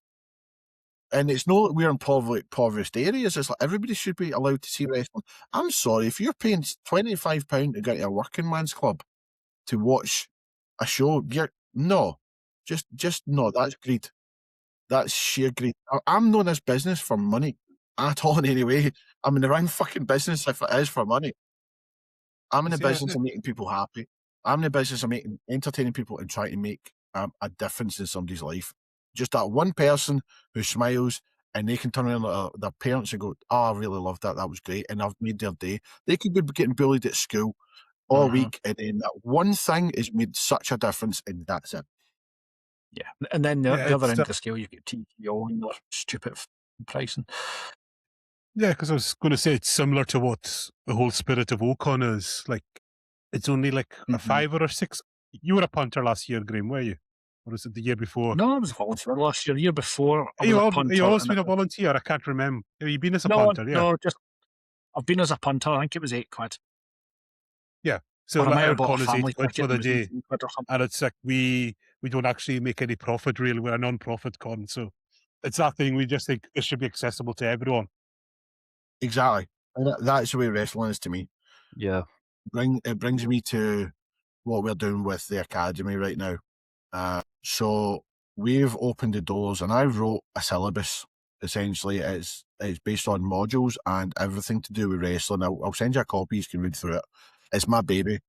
And it's not that we're in impoverished areas. It's like everybody should be allowed to see wrestling. I'm sorry, if you're paying £25 to go to a working man's club to watch a show, just no, that's greed. That's sheer greed. I'm not in this business for money at all in any way. I'm in the wrong fucking business if it is for money. I'm in the business of making people happy. I'm in the business of entertaining people and trying to make a difference in somebody's life. Just that one person who smiles and they can turn around to their parents and go, oh, I really loved that. That was great. And I've made their day. They could be getting bullied at school all week, and then that one thing has made such a difference, and that's it. Yeah, and then the other end of the scale, you've got TKO and their stupid pricing. Yeah, because I was going to say it's similar to what the whole Spirit of Ocon is. Like, it's only like a 5 or a 6. You were a punter last year, Graeme, were you? Or was it the year before? No, I was a volunteer last year. The year before, I was you a punter. You always been a volunteer? I can't remember. Have you been as a punter? Yeah. No, I've been as a punter. I think it was 8 quid. Yeah. So like our con is 8 quid for the day. And it's like we don't actually make any profit really. We're a non-profit con. So it's that thing. We just think this should be accessible to everyone. Exactly. And that's the way wrestling is to me. Yeah. It brings me to what we're doing with the academy right now. So we've opened the doors, and I wrote a syllabus. Essentially, it's based on modules and everything to do with wrestling. I'll send you a copy, you can read through it. It's my baby.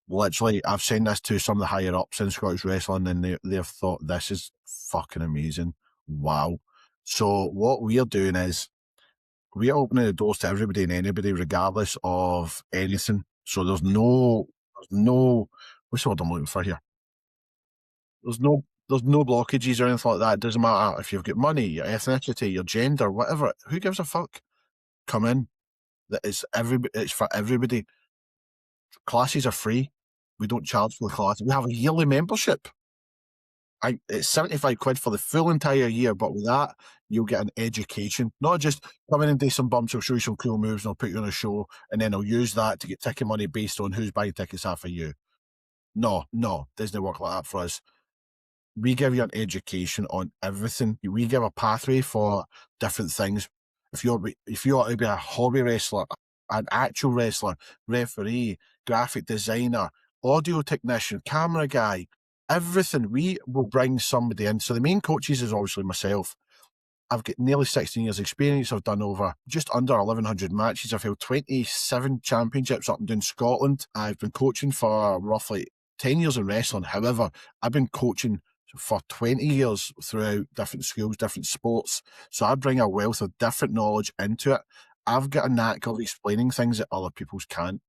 Literally, I've sent this to some of the higher ups in Scottish wrestling, and they've thought this is fucking amazing. Wow. So what we're doing is we're opening the doors to everybody and anybody, regardless of anything. So there's no what's the word I'm looking for here? There's no blockages or anything like that. It doesn't matter if you've got money, your ethnicity, your gender, whatever. Who gives a fuck? Come in. It's for everybody. Classes are free. We don't charge for the class. We have a yearly membership. It's 75 quid for the full entire year, but with that, you'll get an education. Not just come in and do some bumps, I'll show you some cool moves, and I'll put you on a show, and then I'll use that to get ticket money based on who's buying tickets after you. No, doesn't work like that for us. We give you an education on everything. We give a pathway for different things. If you want to be a hobby wrestler, an actual wrestler, referee, graphic designer, audio technician, camera guy, everything, we will bring somebody in. So the main coaches is obviously myself. I've got nearly 16 years experience. I've done over just under 1,100 matches. I've held 27 championships up and down Scotland. I've been coaching for roughly 10 years in wrestling. However, I've been coaching for 20 years throughout different schools, different sports. So I bring a wealth of different knowledge into it. I've got a knack of explaining things that other people's can't.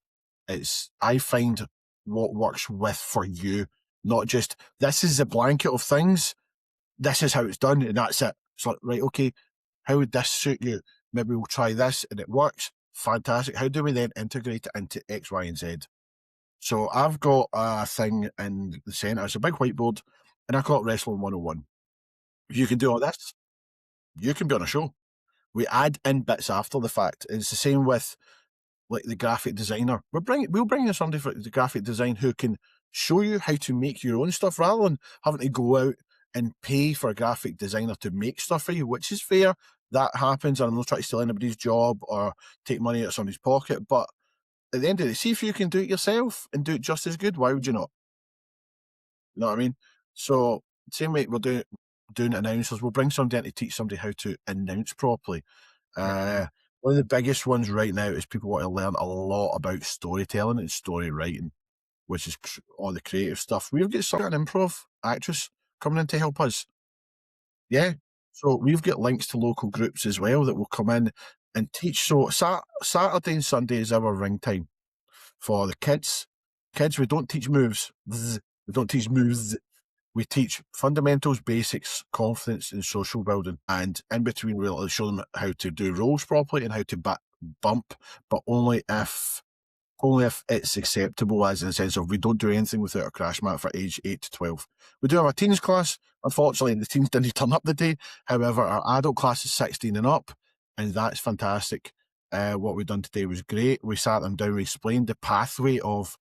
I find what works for you, not just, this is the blanket of things, this is how it's done, and that's it. It's like, right, okay, how would this suit you? Maybe we'll try this, and it works. Fantastic. How do we then integrate it into X, Y, and Z? So I've got a thing in the centre. It's a big whiteboard, and I call it Wrestling 101. You can do all this. You can be on a show. We add in bits after the fact. It's the same with like the graphic designer. We'll bring in somebody for the graphic design who can show you how to make your own stuff rather than having to go out and pay for a graphic designer to make stuff for you, which is fair. That happens, and I'm not trying to steal anybody's job or take money out of somebody's pocket. But at the end of the day, see if you can do it yourself and do it just as good. Why would you not? You know what I mean? So same way we're doing announcers, we'll bring somebody in to teach somebody how to announce properly. One of the biggest ones right now is people want to learn a lot about storytelling and story writing, which is all the creative stuff. We've got an improv actress coming in to help us. Yeah. So we've got links to local groups as well that will come in and teach. So Saturday and Sunday is our ring time for the kids. Kids, we don't teach moves. We don't teach moves. We teach fundamentals, basics, confidence, and social building. And in between, we'll show them how to do rolls properly and how to bump, but only if it's acceptable, as in the sense of we don't do anything without a crash mat for age 8 to 12. We do have a teens class. Unfortunately, the teens didn't turn up the day. However, our adult class is 16 and up, and that's fantastic. What we've done today was great. We sat them down, we explained the pathway of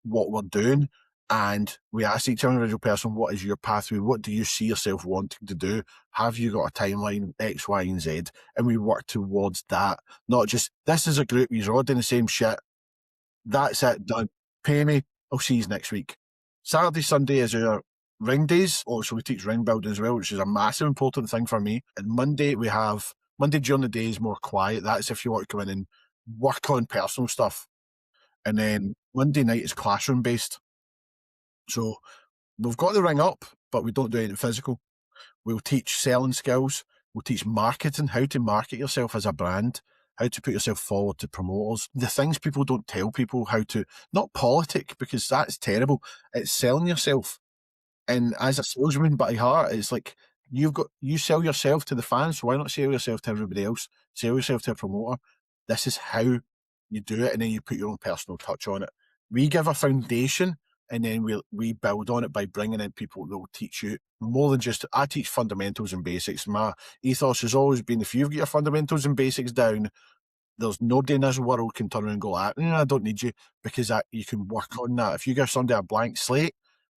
what we're doing, and we asked each individual person, what is your pathway? What do you see yourself wanting to do? Have you got a timeline, X, Y, and Z? And we work towards that. Not just, this is a group, you're all doing the same shit. That's it, done. Pay me, I'll see you next week. Saturday, Sunday is our ring days. Also, we teach ring building as well, which is a massive important thing for me. And Monday during the day is more quiet. That's if you want to come in and work on personal stuff. And then Monday night is classroom based. So we've got the ring up, but we don't do anything physical. We'll teach selling skills. We'll teach marketing, how to market yourself as a brand, how to put yourself forward to promoters. The things people don't tell people how to, not politic, because that's terrible. It's selling yourself. And as a salesman by heart, it's like you sell yourself to the fans, so why not sell yourself to everybody else? Sell yourself to a promoter. This is how you do it, and then you put your own personal touch on it. We give a foundation, and then we build on it by bringing in people that will teach you more than just, I teach fundamentals and basics. My ethos has always been, if you've got your fundamentals and basics down, there's nobody in this world can turn around and go, I don't need you, because you can work on that. If you give somebody a blank slate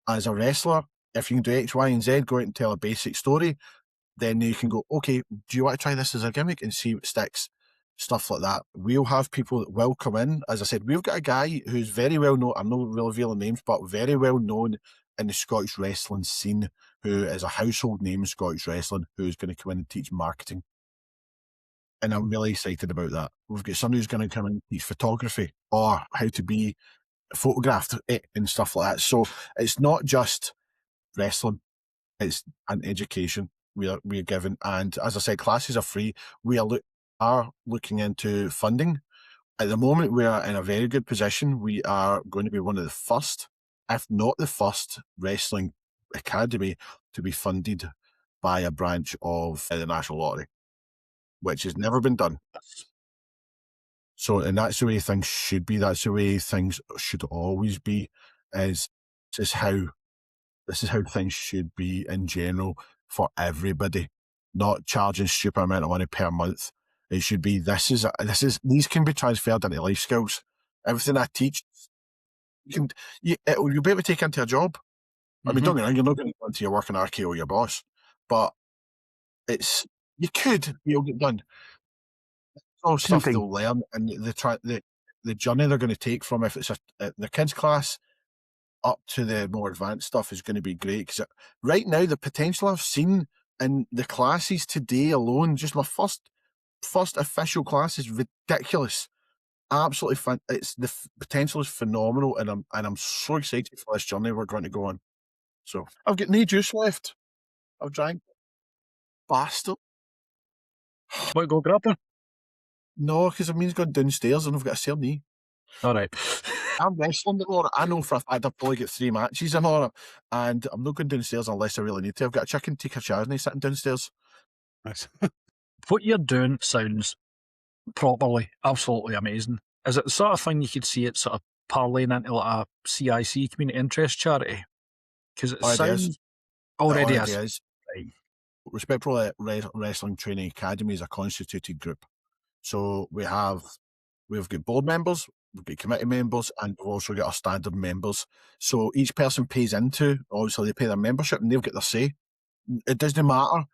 as a wrestler, if you can do X, Y, and Z, go out and tell a basic story, then you can go, okay, do you want to try this as a gimmick and see what sticks? Stuff like that. We'll have people that will come in. As I said, we've got a guy who's very well known, I'm not really revealing names, but very well known in the Scottish wrestling scene, who is a household name in Scottish wrestling, who's going to come in and teach marketing. And I'm really excited about that. We've got somebody who's going to come in and teach photography or how to be photographed and stuff like that. So it's not just wrestling, it's an education we're given. And as I said, classes are free. We are looking into funding. At the moment, we are in a very good position. We are going to be one of the first, if not the first, wrestling academy to be funded by a branch of the National Lottery, which has never been done. So, and that's the way things should be. That's the way things should always be. This is how things should be in general for everybody. Not charging stupid amount of money per month. It should be these can be transferred into life skills. Everything I teach, you'll be able to take into a job. I mean, don't get me wrong, you're not going to go into your work in RKO or your boss, but you could be able to get done. All stuff they'll learn, and the journey they're going to take from, if it's the kids class up to the more advanced stuff, is going to be great. Because right now, the potential I've seen in the classes today alone, just my first official class, is ridiculous. Absolutely fun. The potential is phenomenal, and I'm so excited for this journey we're going to go on. So I've got no juice left. I've drank. Bastard. Want to go grab one? No, because it means going downstairs and I've got a sore knee. All right. I'm wrestling tomorrow. I know for a fact I've probably got 3 matches tomorrow, and I'm not going downstairs unless I really need to. I've got a chicken tikka chutney sitting downstairs. Nice. What you're doing sounds properly absolutely amazing. Is it the sort of thing you could see it sort of parlaying into like a CIC, community interest charity? Because it sounds already is. Right. Respectful Wrestling Training Academy is a constituted group. So we've got board members, we've got committee members, and we've also got our standard members. So each person pays into, obviously they pay their membership and they've got their say. It doesn't matter.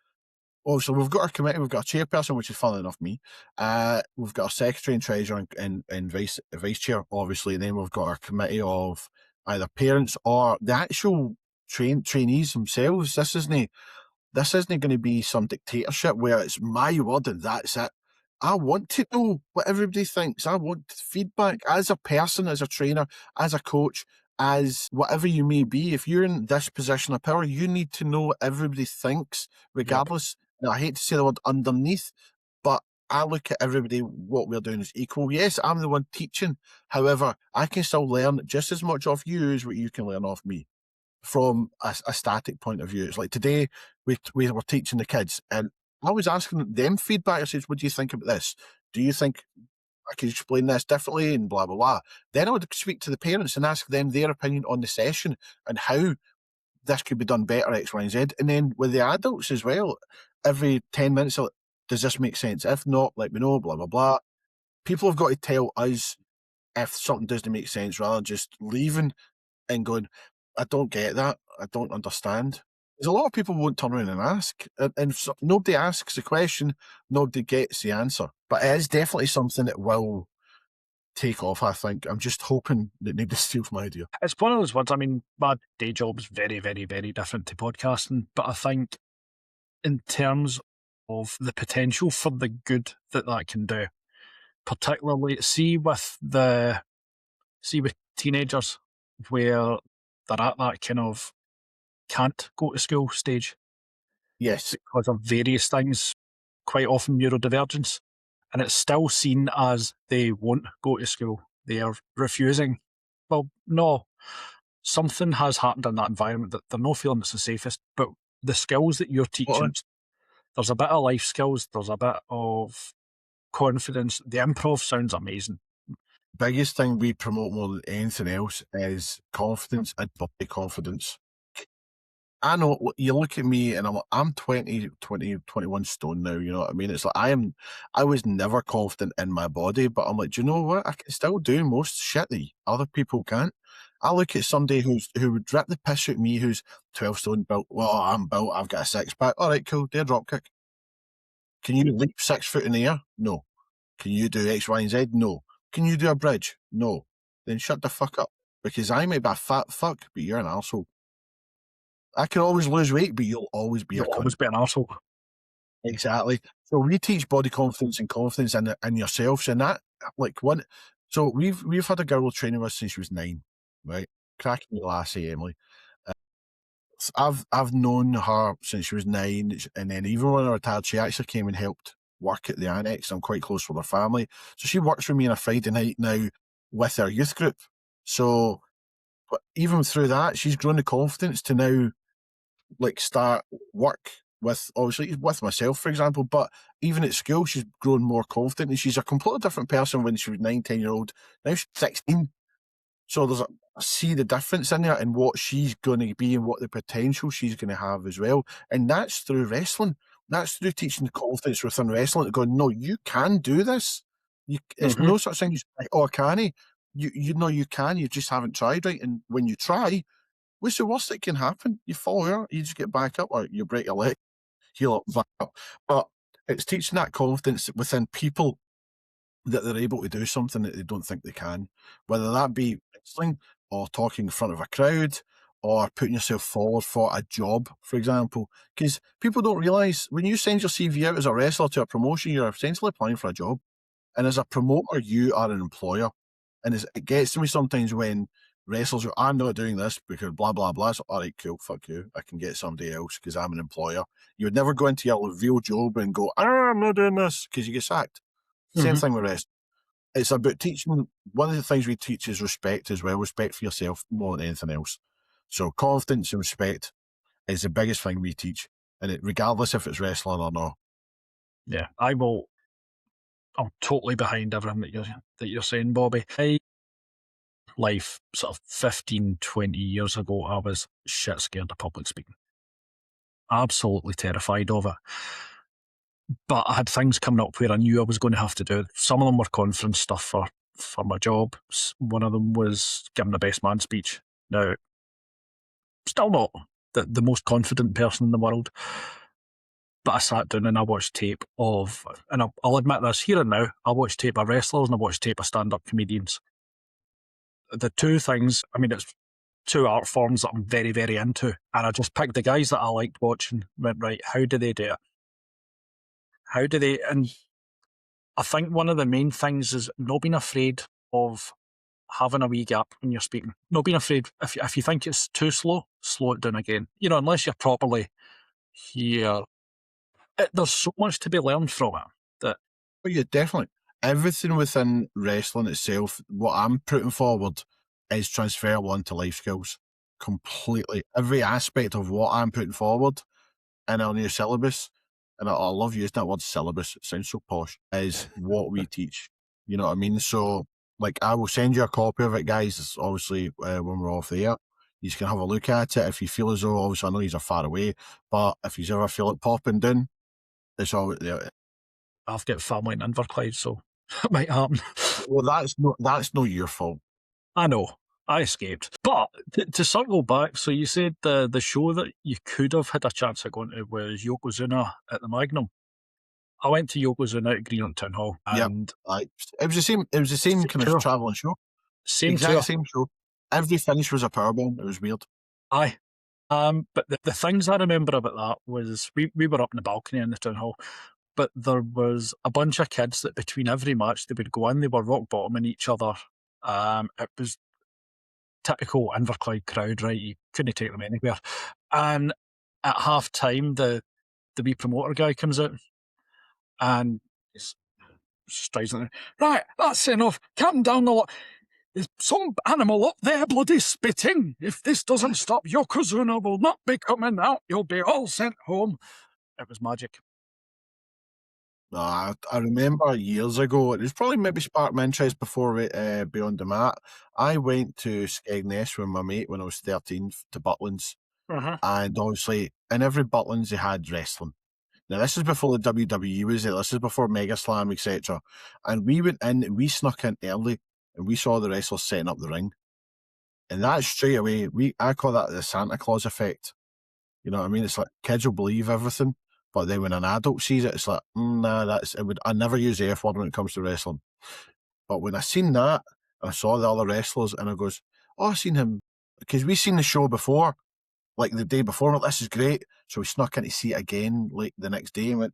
Also, we've got our committee, we've got a chairperson, which is funnily enough me. We've got our secretary and treasurer and vice chair, obviously. And then we've got our committee of either parents or the actual trainees themselves. This isn't going to be some dictatorship where it's my word and that's it. I want to know what everybody thinks. I want feedback as a person, as a trainer, as a coach, as whatever you may be. If you're in this position of power, you need to know what everybody thinks, regardless. Yep. Now, I hate to say the word underneath, but I look at everybody, what we're doing is equal. Yes, I'm the one teaching. However, I can still learn just as much off you as what you can learn off me. From a static point of view. It's like today we were teaching the kids and I was asking them feedback. I said, what do you think about this? Do you think I could explain this differently and blah, blah, blah. Then I would speak to the parents and ask them their opinion on the session and how this could be done better, X, Y, and Z. And then with the adults as well, every 10 minutes, does this make sense? If not, let me know, blah, blah, blah. People have got to tell us if something doesn't make sense rather than just leaving and going, I don't get that. I don't understand. There's a lot of people won't turn around and ask. And if nobody asks the question, nobody gets the answer. But it is definitely something that will take off, I think. I'm just hoping that nobody steals my idea. It's one of those words. I mean, my day job is very, very, very different to podcasting. But I think in terms of the potential for the good that can do, particularly with teenagers where they're at that kind of can't go to school stage. Yes. Because of various things, quite often neurodivergence. And it's still seen as they won't go to school. They are refusing. Well, no. Something has happened in that environment that they're not feeling it's the safest. But the skills that you're teaching, there's a bit of life skills, there's a bit of confidence. The improv sounds amazing. Biggest thing we promote more than anything else is confidence and body confidence. I know you look at me and I'm 21 stone now, you know what I mean? It's like I was never confident in my body, but I'm like, do you know what? I can still do most shit that other people can't. I look at somebody who would rip the piss out of me, who's 12 stone built. Well, I'm built, I've got a 6-pack. All right, cool, do a drop kick. Can you leap 6 foot in the air? No. Can you do X, Y, and Z? No. Can you do a bridge? No. Then shut the fuck up. Because I may be a fat fuck, but you're an arsehole. I can always lose weight, but you'll always be You'll a cunt. always be an arsehole. Exactly. So we teach body confidence and confidence in yourselves, and that So we've had a girl training with us since she was 9, right? Cracking lassie, Emily. I've known her since she was 9, and then even when I retired, she actually came and helped work at the annex. I'm quite close with her family, so she works for me on a Friday night now with our youth group. So, but even through that, she's grown the confidence to now start work with, obviously, with myself, for example. But even at school, she's grown more confident, and she's a completely different person when she was 9, 10-year-old. Now she's 16. So I see the difference in there and what she's going to be and what the potential she's going to have as well. And that's through wrestling. That's through teaching the confidence within wrestling to go, no, you can do this. It's no such thing as, oh, can he? You know you can, you just haven't tried, right? And when you try, what's the worst that can happen? You fall over, you just get back up, or you break your leg, heal up, back up. But it's teaching that confidence within people that they're able to do something that they don't think they can, whether that be wrestling or talking in front of a crowd or putting yourself forward for a job, for example. Because people don't realise, when you send your CV out as a wrestler to a promotion, you're essentially applying for a job. And as a promoter, you are an employer. And it gets to me sometimes when wrestlers go, I'm not doing this because blah, blah, blah. So, all right, cool, fuck you. I can get somebody else because I'm an employer. You would never go into your real job and go, I'm not doing this, because you get sacked. Same thing with wrestling. It's about teaching. One of the things we teach is respect as well. Respect for yourself more than anything else. So confidence and respect is the biggest thing we teach, and regardless if it's wrestling or not. Yeah, I'm totally behind everything that you're saying, Bobby. Life sort of 15, 20 years ago, I was shit scared of public speaking. Absolutely terrified of it. But I had things coming up where I knew I was going to have to do it. Some of them were conference stuff for my job. One of them was giving the best man speech. Now, still not the most confident person in the world, but I sat down and I watched tape of, and I'll admit this here and now, I watched tape of wrestlers and I watched tape of stand-up comedians. The two things, I mean, it's two art forms that I'm very, very into, and I just picked the guys that I liked watching, went, right, how do they do it? How do they, and I think one of the main things is not being afraid of having a wee gap when you're speaking. Not being afraid, if you think it's too slow, slow it down again. You know, unless you're properly here. There's so much to be learned from it. Oh yeah, definitely. Everything within wrestling itself, what I'm putting forward, is transferable onto life skills. Completely. Every aspect of what I'm putting forward in our new syllabus, and I love using that word syllabus, it sounds so posh, is what we teach. You know what I mean? So, I will send you a copy of it, guys. It's obviously when we're off the air. You can have a look at it. If you feel as though, obviously, I know you're far away, but if you ever feel it popping down, it's all there. I've got family in Inverclyde, so it might happen. Well, that's not your fault. I know. I escaped. But to circle back, so you said the show that you could have had a chance of going to was Yokozuna at the Magnum. I went to Yokozuna at Greenland Town Hall, and it was the same. It was the same kind of travelling show. Same show. Every finish was a powerbomb. It was weird. Aye. But the things I remember about that was we were up in the balcony in the town hall, but there was a bunch of kids that between every match they would go in, they were rock bottoming each other. It was typical Inverclyde crowd, right? You couldn't take them anywhere. And at half time, the wee promoter guy comes out and strides in there. Right, that's enough. Calm down a lot. There's some animal up there bloody spitting. If this doesn't stop, Yokozuna will not be coming out. You'll be all sent home. It was magic. I remember years ago, it was probably maybe sparked my interest before Beyond the Mat. I went to Skegness with my mate when I was 13 to Butlins. And obviously, in every Butlins, they had wrestling. Now, this is before the WWE was there. This is before Mega Slam, etc. And we went in and we snuck in early and we saw the wrestlers setting up the ring. And that straight away, I call that the Santa Claus effect. You know what I mean? It's like kids will believe everything, but then when an adult sees it, it's like, nah, I never use the F word when it comes to wrestling. But when I seen that, I saw the other wrestlers and I goes, oh, I seen him, because we seen the show before. like the day before, like, this is great. So we snuck in to see it again like the next day and went,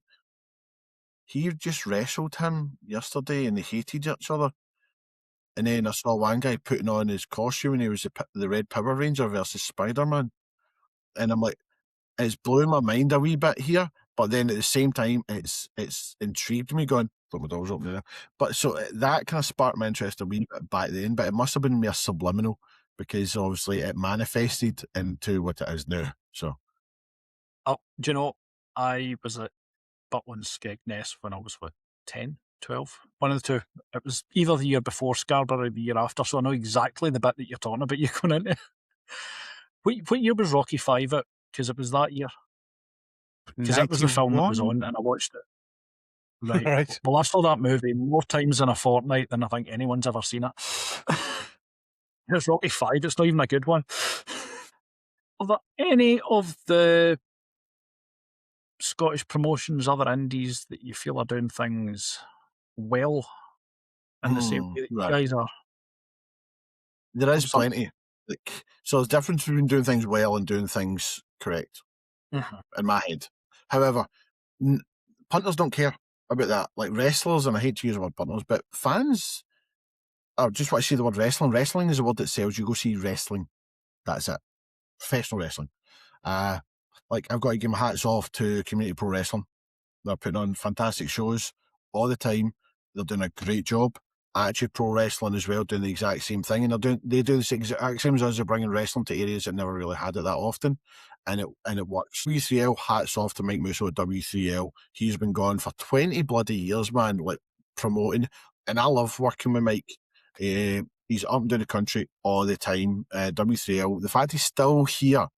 he just wrestled him yesterday and they hated each other. And then I saw one guy putting on his costume and he was the Red Power Ranger versus Spider-Man. And I'm like, it's blowing my mind a wee bit here, but then at the same time, it's intrigued me going, put my doors open there. But so that kind of sparked my interest a wee bit back then, but it must have been more subliminal because obviously it manifested into what it is now. So. Oh, do you know, I was at Butlins Skegness when I was, 10, 12? One of the two. It was either the year before Scarborough or the year after, so I know exactly the bit that you're talking about, you're going into. What year was Rocky V out? Because it was that year. Because that was the film that was 91? on, and I watched it. Right. Right. Well, I saw that movie more times in a fortnight than I think anyone's ever seen it. It's Rocky V, it's not even a good one. Are there any of the Scottish promotions, other indies, that you feel are doing things well in the same way that you right. guys are? There is plenty. Like, so there's a difference between doing things well and doing things correct, in my head. However, punters don't care about that. Like wrestlers, and I hate to use the word punters, but fans, I just want to say the word wrestling. Wrestling is a word that sells. You go see wrestling. That's it. Professional wrestling. Like I've got to give my hats off to Community Pro Wrestling. They're putting on fantastic shows all the time. They're doing a great job. Attitude Pro Wrestling as well, doing the exact same thing, and they do the exact same as us. They're bringing wrestling to areas that never really had it that often, and it works. W3L, hats off to Mike Musso at W3L. He's been gone for 20 bloody years, man, like promoting, and I love working with Mike. He's up and down the country all the time. W3L, the fact he's still here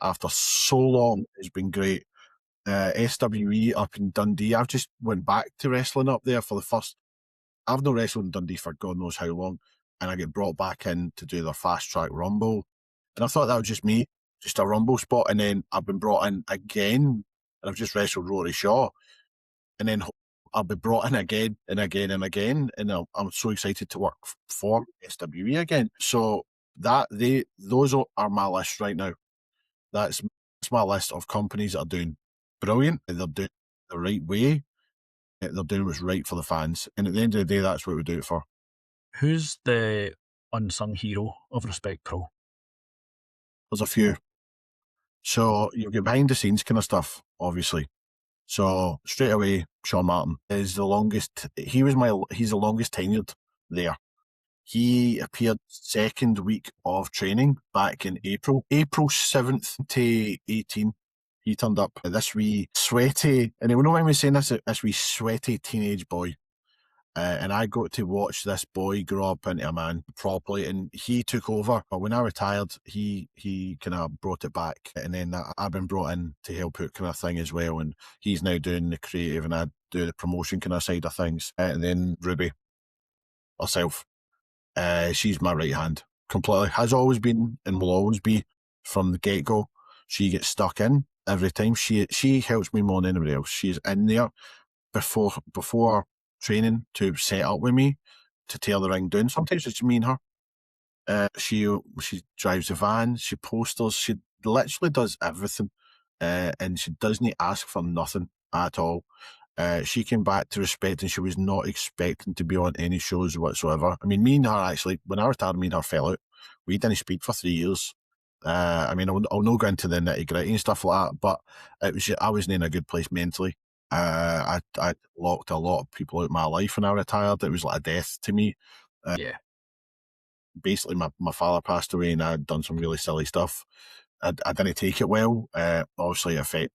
after so long has been great. SWE up in Dundee. I've just went back to wrestling up there for the first. I've not wrestled in Dundee for God knows how long, and I get brought back in to do their fast track rumble, and I thought that was just me, just a rumble spot, and then I've been brought in again, and I've just wrestled Rory Shaw, and then I'll be brought in again and again and again, and I'm so excited to work for SWE again. So those are my list right now. That's my list of companies that are doing brilliant. They're doing it the right way. They're doing what's right for the fans. And at the end of the day, that's what we do it for. Who's the unsung hero of Respect Pro? There's a few. So you get behind the scenes kind of stuff, obviously. So straight away, Sean Martin is the longest. He's the longest tenured there. He appeared second week of training back in April 7th to 18. He turned up, this wee sweaty, and you know when we saying this wee sweaty teenage boy. And I got to watch this boy grow up into a man properly, and he took over. But when I retired, he kind of brought it back, and then I've been brought in to help out kind of thing as well. And he's now doing the creative, and I do the promotion kind of side of things. And then Rubi, herself, she's my right hand completely. Has always been and will always be from the get go. She gets stuck in every time. She helps me more than anybody else. She's in there before training to set up with me to tear the ring down. Sometimes it's me and her. She drives the van, she posters, she literally does everything, and she doesn't ask for nothing at all. She came back to Respect and she was not expecting to be on any shows whatsoever. I mean, me and her actually, when I retired, me and her fell out. We didn't speak for 3 years. I mean, I'll not go into the nitty gritty and stuff like that, but I wasn't in a good place mentally. I locked a lot of people out of my life when I retired. It was like a death to me. Yeah. Basically, my father passed away and I'd done some really silly stuff. I didn't take it well. Obviously, it affected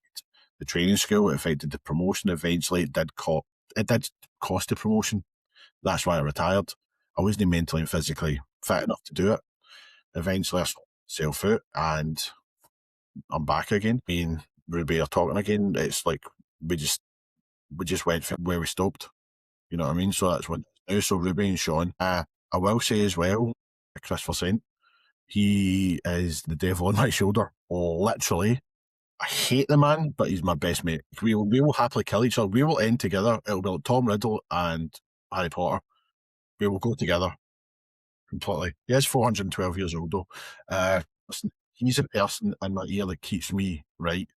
the training school. It affected the promotion. Eventually, it did cost the promotion. That's why I retired. I wasn't mentally and physically fit enough to do it. Eventually, I sorted myself out and I'm back again. Me and Ruby are talking again. It's like we just went from where we stopped. You know what I mean? So that's what now. So Ruby and Sean. I will say as well, Christopher Saint, he is the devil on my shoulder. Literally. I hate the man, but he's my best mate. We will happily kill each other. We will end together. It'll be like Tom Riddle and Harry Potter. We will go together completely. He is 412 years old though. Listen, he's a person in my ear that keeps me right.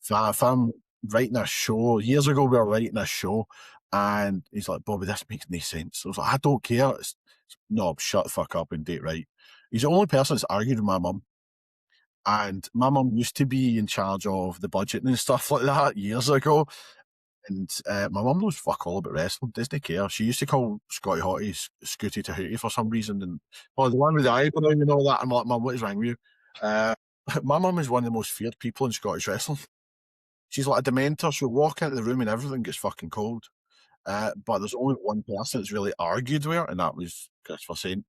If I'm writing a show, years ago we were writing a show, and he's like, Bobby, this makes no sense. I was like, I don't care. No, shut the fuck up and do it right. He's the only person that's argued with my mum. And my mum used to be in charge of the budget and stuff like that years ago. And my mum knows fuck all about wrestling, doesn't care. She used to call Scotty Hottie Scooty to Hootie for some reason. And the one with the eyebrow and all that. I'm like, Mum, what is wrong with you? My mum is one of the most feared people in Scottish wrestling. She's like a dementor. She'll walk into the room and everything gets fucking cold. But there's only one person that's really argued with her, and that was Christopher Saint.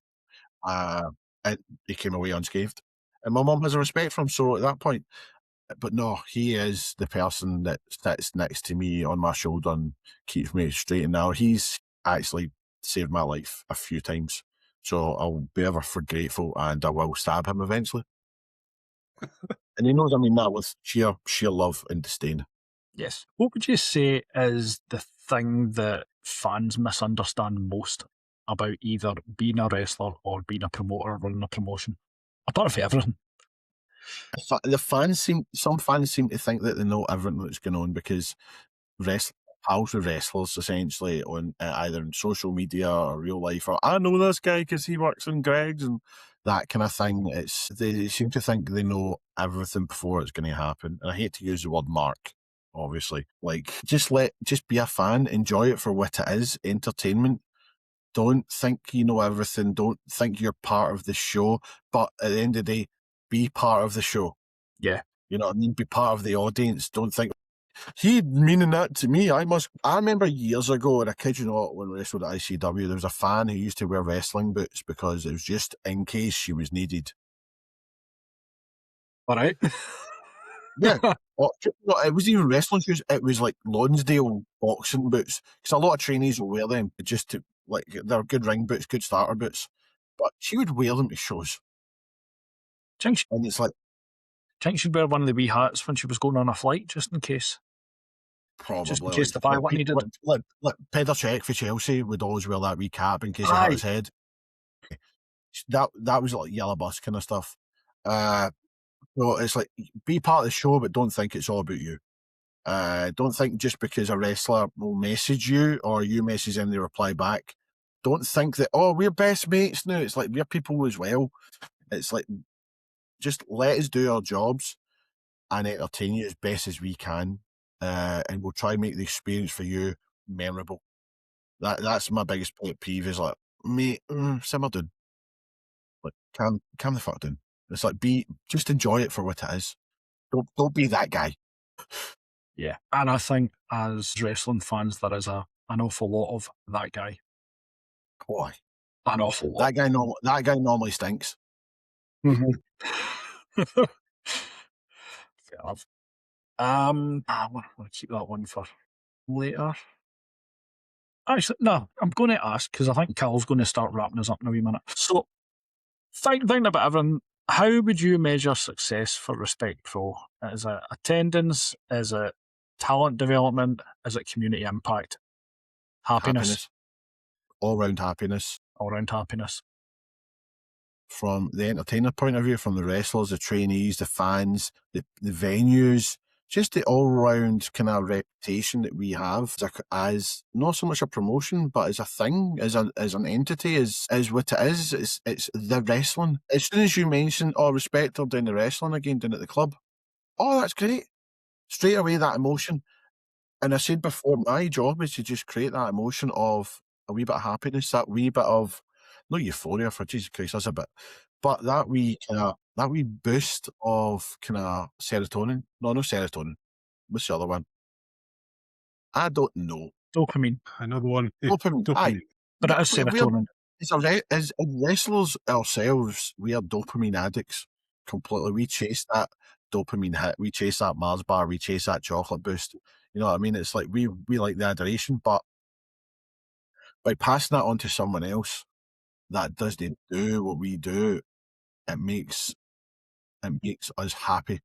And he came away unscathed. And my mum has a respect for him, so at that point. But no, he is the person that sits next to me on my shoulder and keeps me straight and narrow. He's actually saved my life a few times. So I'll be ever for grateful, and I will stab him eventually. And he knows I mean that with sheer love and disdain. Yes. What would you say is the thing that fans misunderstand most about either being a wrestler or being a promoter or running a promotion? Apart from everything. Some fans seem to think that they know everything that's going on because pals with wrestlers essentially on either in social media or real life, or I know this guy because he works in Greg's and that kind of thing. They seem to think they know everything before it's going to happen. And I hate to use the word mark, obviously. Like, just be a fan, enjoy it for what it is, entertainment. Don't think you know everything. Don't think you're part of the show. But at the end of the day, be part of the show. Yeah. You know what I mean? Be part of the audience. Don't think he meaning that to me. I remember years ago, and I kid you not, when we wrestled at ICW, there was a fan who used to wear wrestling boots because it was just in case she was needed. All right. Yeah. It wasn't even wrestling shoes. It was like Lonsdale boxing boots. Because a lot of trainees will wear them just to, like, they're good ring boots, good starter boots. But she would wear them to shows. And it's like, I think she'd wear one of the wee hats when she was going on a flight, just in case. probably. Just in case the pilot needed. Like Peter Cech for Chelsea would always wear that wee cap in case he hurt his head. That was like yellow bus kind of stuff. So it's like, be part of the show, but don't think it's all about you. Don't think just because a wrestler will message you or you message them, they reply back. Don't think that, oh, we're best mates now. It's like, we're people as well. It's like, just let us do our jobs and entertain you as best as we can. And we'll try and make the experience for you memorable. That's my biggest pet peeve is like, mate, simmer down. Like, calm the fuck down. It's like, just enjoy it for what it is. Don't be that guy. Yeah. And I think as wrestling fans, there is an awful lot of that guy. Boy. An awful lot. That guy normally stinks. Mm-hmm. Fair enough. I'll keep that one for later. Actually, no, I'm going to ask because I think Cal's going to start wrapping us up in a wee minute. So, thinking about everything, how would you measure success for Respect Pro? Is it attendance? Is it talent development? Is it community impact? Happiness. All round happiness. All round happiness. From the entertainer point of view, from the wrestlers, the trainees, the fans, the venues, just the all-round kind of reputation that we have as not so much a promotion, but as a thing, as an entity, as what it is. It's the wrestling. As soon as you mention, Respect are doing the wrestling again down at the club, that's great. Straight away, that emotion. And I said before, my job is to just create that emotion of a wee bit of happiness, that wee bit of, not euphoria for Jesus Christ, that's a bit, but that wee boost of kind of serotonin. No serotonin. What's the other one? I don't know. Dopamine. Another one. Dopamine. Aye. But it is serotonin. As wrestlers ourselves, we are dopamine addicts completely. We chase that dopamine hit. We chase that Mars bar. We chase that chocolate boost. You know what I mean? It's like we like the adoration, but by passing that on to someone else that doesn't do what we do, it makes us happy.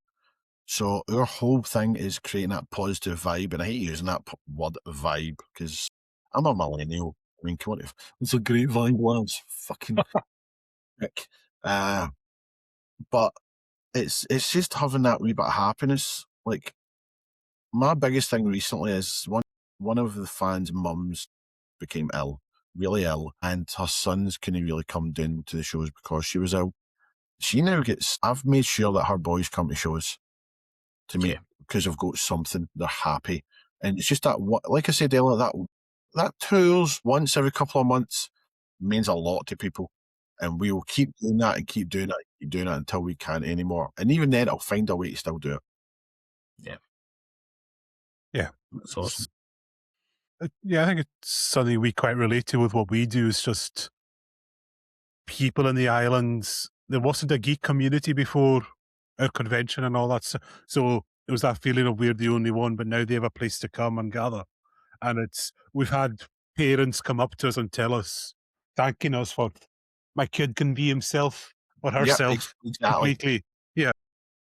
So our whole thing is creating that positive vibe, and I hate using that word vibe because I'm a millennial. I mean, come on, it's a great vibe, lads. Fucking heck. But it's just having that wee bit of happiness. Like, my biggest thing recently is one of the fans' mums became ill, really ill, and her sons couldn't really come down to the shows because she was ill. She now gets. I've made sure that her boys come to shows to me because they've got something. They're happy, and it's just that. Like I said earlier, that tours once every couple of months means a lot to people, and we will keep doing that and keep doing it, keep doing it until we can't anymore. And even then, I'll find a way to still do it. Yeah, That's awesome. Yeah, I think it's something we quite relate to with what we do. Is just people in the islands. There wasn't a geek community before our convention and all that, so it was that feeling of we're the only one. But now they have a place to come and gather, and we've had parents come up to us and tell us, thanking us for my kid can be himself or herself completely. Yeah.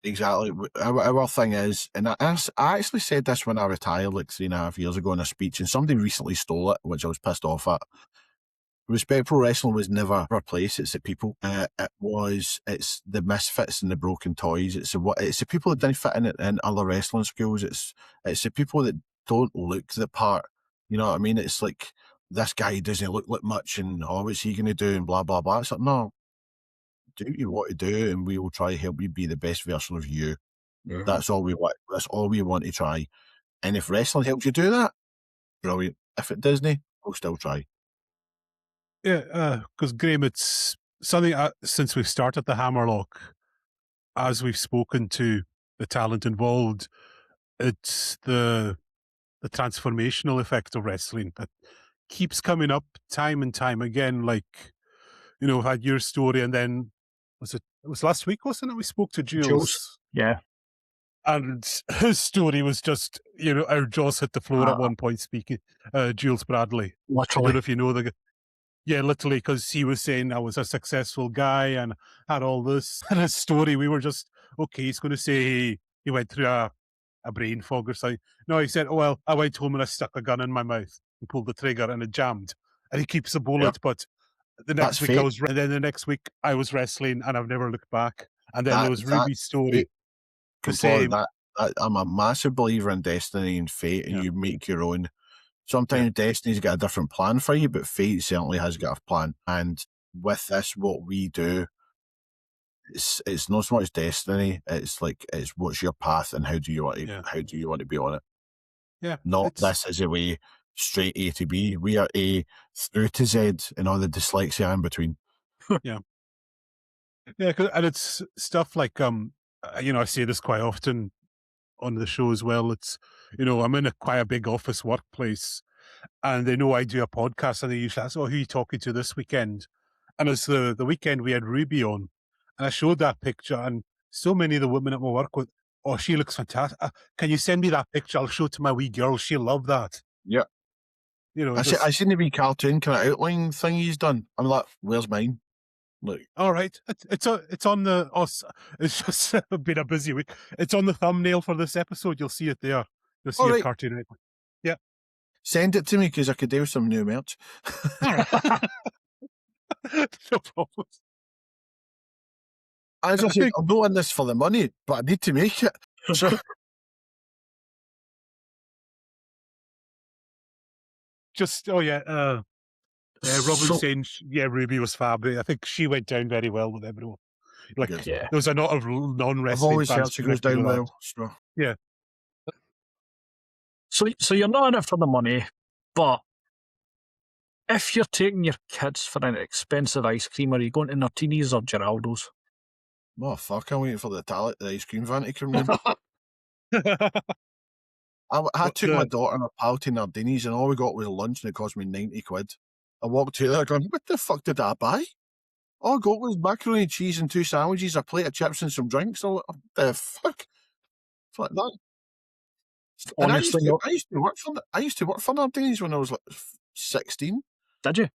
Exactly. Our thing is, and I actually said this when I retired like 3.5 years ago in a speech, and somebody recently stole it, which I was pissed off at. Respect Pro Wrestling was never our place. It's the people. It's the misfits and the broken toys. It's the people that didn't fit in other wrestling schools. It's the people that don't look the part. You know what I mean? It's like, this guy doesn't look like much, and what's he going to do, and blah blah blah. It's like, no, do what you want to do, and we will try to help you be the best version of you. Yeah. That's all we want. That's all we want to try. And if wrestling helps you do that, brilliant. If it doesn't, we'll still try. Yeah, because Graeme, it's something since we've started the Hammerlock, as we've spoken to the talent involved, it's the transformational effect of wrestling that keeps coming up time and time again. Like, you know, had your story, and then it was last week, wasn't it? We spoke to Jules. Yeah. And his story was just, you know, our jaws hit the floor at one point speaking. Jules Bradley. Literally. I don't know if you know the. Yeah, literally, because he was saying I was a successful guy and had all this. And his story, we were just, okay, he's going to say he went through a brain fog or something. No, he said, oh, well, I went home and I stuck a gun in my mouth and pulled the trigger and it jammed. And he keeps a bullet, but the next week and then the next week I was wrestling and I've never looked back. And then there was Ruby's story. The same. I'm a massive believer in destiny and fate, and you make your own. Sometimes destiny's got a different plan for you, but fate certainly has got a plan. And with this, what we do, it's not so much destiny. It's like, it's what's your path and how do you want to be on it? Yeah. Not this is a way straight A to B. We are A through to Z and all the dyslexia in between. Yeah. Yeah, and it's stuff like you know, I say this quite often on the show as well. It's, you know, I'm in quite a big office workplace, and they know I do a podcast, and they usually ask, "Oh, who are you talking to this weekend?" And it's the weekend we had Ruby on, and I showed that picture, and so many of the women at my work with, "Oh, she looks fantastic. Can you send me that picture? I'll show it to my wee girl. She'll love that." Yeah. You know, I seen the wee cartoon kind of outline thing he's done. I'm like, where's mine? Look. All right, it's on the. It's just been a busy week. It's on the thumbnail for this episode. You'll see it there. You'll see a cartoon. Yeah, send it to me because I could do some new merch. No problem. As I said, I'm not in this for the money, but I need to make it. So. Just Robin saying, Ruby was fab. I think she went down very well with everyone. Like, there was a lot of non-wrestling I've always heard she goes down well. So. Yeah. So you're not in it for the money, but if you're taking your kids for an expensive ice cream, are you going to Martini's or Geraldo's? Oh, fuck, I'm waiting for the ice cream van to come in. I took my daughter and her pal to Nardini's, and all we got was lunch, and it cost me 90 quid. I walked to there going, what the fuck did I buy? All I got was macaroni and cheese and 2 sandwiches, a plate of chips and some drinks. What the fuck? It's like that. Honestly, I used to work for Nardini's when I was like 16. Did you?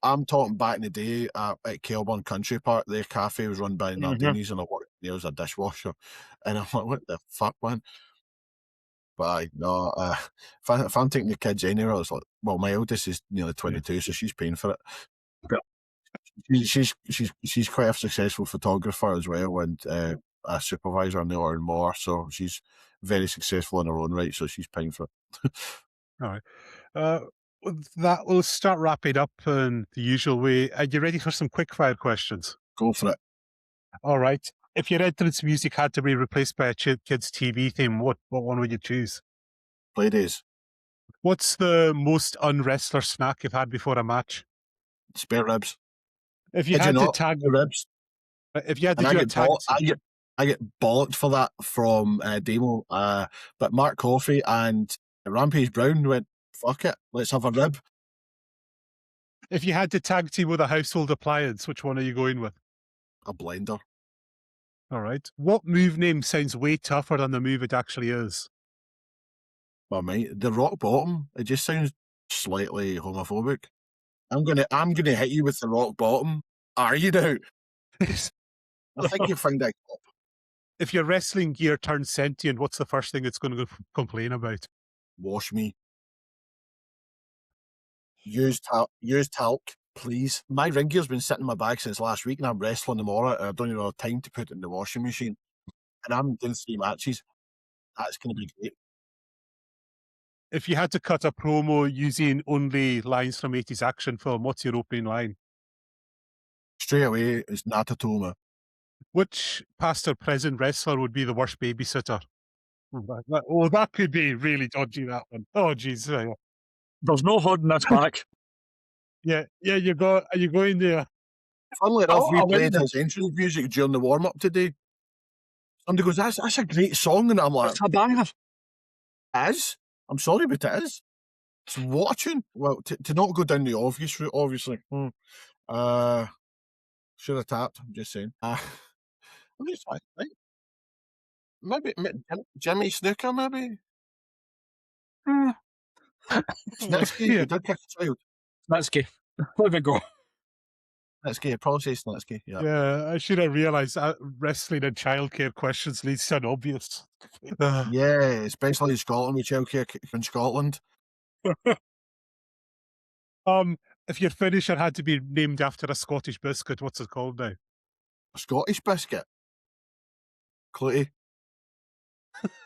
I'm talking back in the day at Kelburn Country Park. Their cafe was run by Nardini's, and I worked there as a dishwasher. And I'm like, what the fuck, man? But if I'm taking the kids anywhere, it's like, well, my eldest is nearly 22, so she's paying for it. she's quite a successful photographer as well, and a supervisor in the Iron More, so she's very successful in her own right. So she's paying for it. All right. That will start wrapping up in the usual way. Are you ready for some quick-fire questions? Go for it. All right. If your entrance music had to be replaced by a kid's TV theme, what one would you choose? Playdays. What's the most un-wrestler snack you've had before a match? Spare ribs. If you Did had you to not? tag, The ribs. if you had to And do I a get tag, I get bollocked for that from Demo. But Mark Coffey and Rampage Brown went, fuck it, let's have a rib. if you had to tag team with a household appliance, which one are you going with? A blender. All right. What move name sounds way tougher than the move it actually is? Well, mate, the rock bottom, it just sounds slightly homophobic. I'm gonna hit you with the rock bottom. Are you now? I think you find that up. If your wrestling gear turns sentient, what's the first thing it's going to complain about? Wash me. Use talc, please. My ring gear's been sitting in my bag since last week, and I'm wrestling tomorrow. I don't even have time to put it in the washing machine, and I'm doing 3 matches. That's going to be great. If you had to cut a promo using only lines from 80s action film, what's your opening line? Straight away, it's Natatoma. Which past or present wrestler would be the worst babysitter? Oh, that could be really dodgy, that one. Oh, jeez. There's no holding this back. Yeah, are you going there? Funnily enough, I we went played there. his entrance music during the warm-up today. Somebody goes, that's a great song, and I'm like, It's a banger. it is? I'm sorry, but it is. It's what a tune. Well, to not go down the obvious route, obviously. Should have tapped, I'm just saying. I'm just trying to think. Maybe Jimmy Snooker, maybe? Snitsky, Yeah. he did kick a child. Snitsky. Let me go. Snitsky, I'd probably say Snitsky, yeah. Yeah, I should have realised wrestling and childcare questions leads to an obvious. Yeah, especially in Scotland, with childcare in Scotland. If your finisher had to be named after a Scottish biscuit, what's it called now? A Scottish biscuit. Cluty.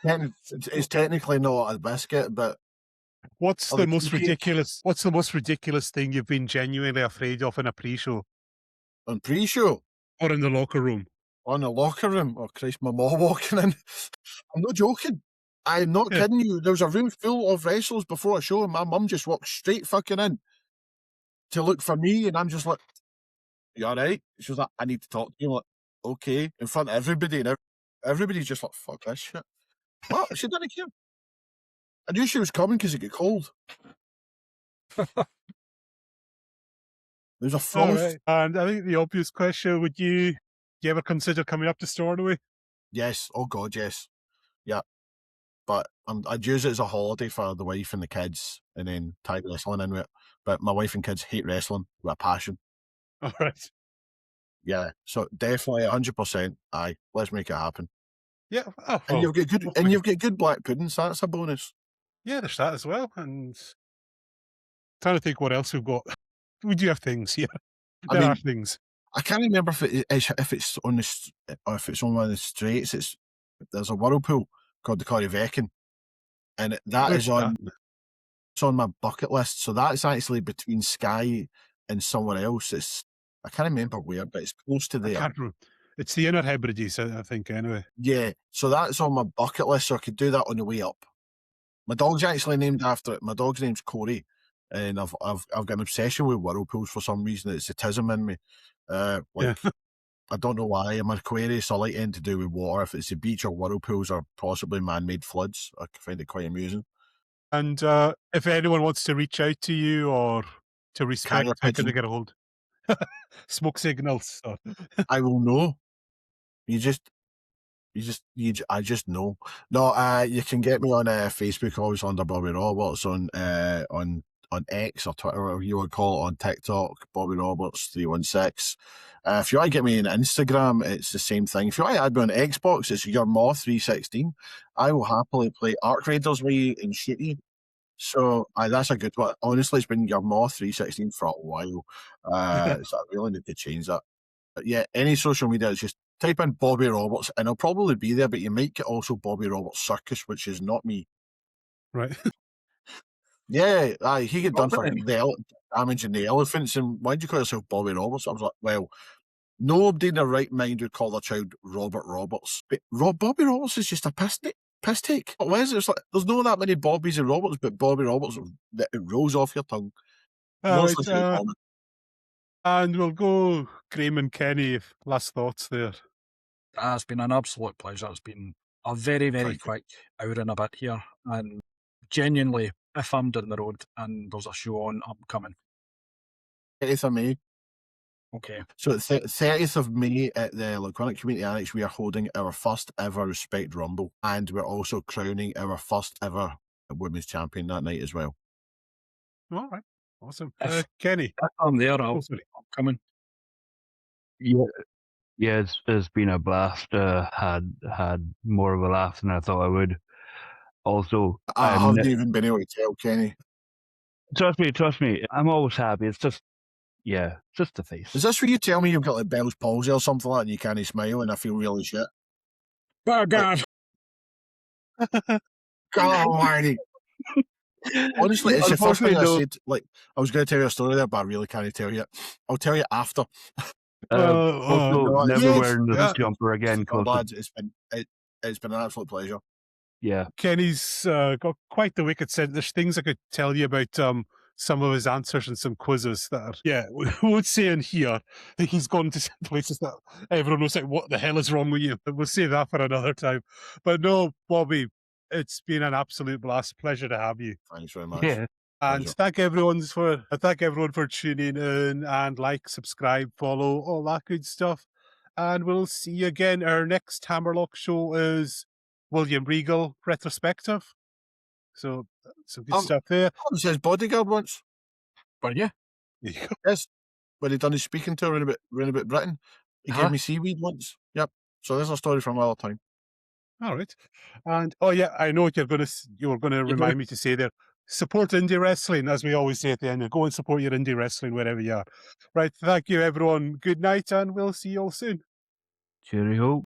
It's technically not a biscuit, but What's Oh, the the most cake. ridiculous? What's the most ridiculous thing you've been genuinely afraid of in a pre-show on pre-show, or in the locker room? on the locker room, oh Christ, my mom walking in. I'm not joking. I'm not Yeah. kidding you. There was a room full of wrestlers before a show, and my mum just walked straight fucking in to look for me, and I'm just like, "You all right?" She was like, "I need to talk to you." I'm like, okay, in front of everybody, and everybody's just like, "Fuck this shit." What? She didn't care. I knew she was coming because it got cold. There's a All frost. right. And I think the obvious question: Would you ever consider coming up to Stornoway? Yes. Oh God, yes. Yeah. But I'd use it as a holiday for the wife and the kids, and then tie wrestling in with it. But my wife and kids hate wrestling with a passion. All right. Yeah. So definitely 100%. Aye. Let's make it happen. Yeah. Oh, And well, you've got good. And you've got good black pudding, so that's a bonus. yeah, there's that as well. And trying to think what else we've got. We do have things. Yeah, I there mean, are things. I can't remember if it's on one of the straights. There's a whirlpool called the Corryvreckan, and that Where's is on. It's on my bucket list. So that's actually between Skye and somewhere else. I can't remember where, but it's close to I there. can't remember. It's the Inner Hebrides, I think. Anyway. Yeah, so that's on my bucket list, so I could do that on the way up. My dog's actually named after it. My dog's name's Corey, and I've got an obsession with whirlpools for some reason. It's autism in me. Yeah. I don't know why. I'm Aquarius. I like anything to do with water. If it's the beach or whirlpools or possibly man-made floods, I find it quite amusing. And if anyone wants to reach out to you or to respect, Carrier how can pigeon. they get a hold? Smoke signals. Or... I will know. I just know. No, you can get me on Facebook, always under Bobby Roberts, on X or Twitter, whatever you would call it, on TikTok, Bobby Roberts 316. If you want to get me on Instagram, it's the same thing. If you want to add me on Xbox, it's Your Moth 316. I will happily play Arc Raiders with you and shoot you. So that's a good one. Honestly, it's been your Moth 316 for a while. So I really need to change that. But yeah, any social media, it's just type in Bobby Roberts and it'll probably be there, but you might get also Bobby Roberts Circus, which is not me. Right. Yeah, he get done for Really? damaging the elephants, and why'd you call yourself Bobby Roberts? I was like, well, nobody in their right mind would call their child Robert Roberts. But Bobby Roberts is just a piss take. What is it? It's like, there's not that many Bobbies and Roberts, but Bobby Roberts, it rolls off your tongue. All Mostly for the right. comment. And we'll go Graeme and Kenny. Last thoughts there. It's been an absolute pleasure. It's been a very, very Thank you. quick hour and a bit here. And genuinely, if I'm down the road and there's a show on, I'm coming. 30th of May. Okay. So 30th of May at the Laconic Community Annex, we are holding our first ever Respect Rumble, and we're also crowning our first ever Women's Champion that night as well. All right. Awesome. If- Kenny. If I'm there, Oh, I'm sorry. coming. Yeah, it's been a blast. Had more of a laugh than I thought I would. Also, I haven't even been able to tell Kenny. trust me, I'm always happy. It's just the face. Is this where you tell me you've got like Bell's palsy or something like that and you can't smile and I feel really shit? Oh, God. God almighty. Honestly, it's the first thing I said. Like, I was going to tell you a story there, but I really can't tell you. I'll tell you after. Also, never yes, wearing this jumper again. Oh, 'cause lads, it's been an absolute pleasure. yeah, Kenny's got quite the wicked sense. There's things I could tell you about some of his answers and some quizzes that are, we won't say in here. He's gone to places that everyone was like, what the hell is wrong with you? But we'll save that for another time. But no, Bobby, it's been an absolute blast. Pleasure to have you. Thanks very much. yeah. And Pleasure. thank everyone for tuning in and like, subscribe, follow, all that good stuff. And we'll see you again. Our next Hammerlock show is William Regal retrospective. So some good stuff there. I was his bodyguard once. But yeah. There you go. Yes. When he done his speaking tour around about Britain. He gave me seaweed once. Yep. So there's a story from another time. All right. And I know what you were gonna remind me to say there. Support indie wrestling, as we always say at the end. Go and support your indie wrestling wherever you are. Right. Thank you, everyone. Good night, and we'll see you all soon. Cheerio.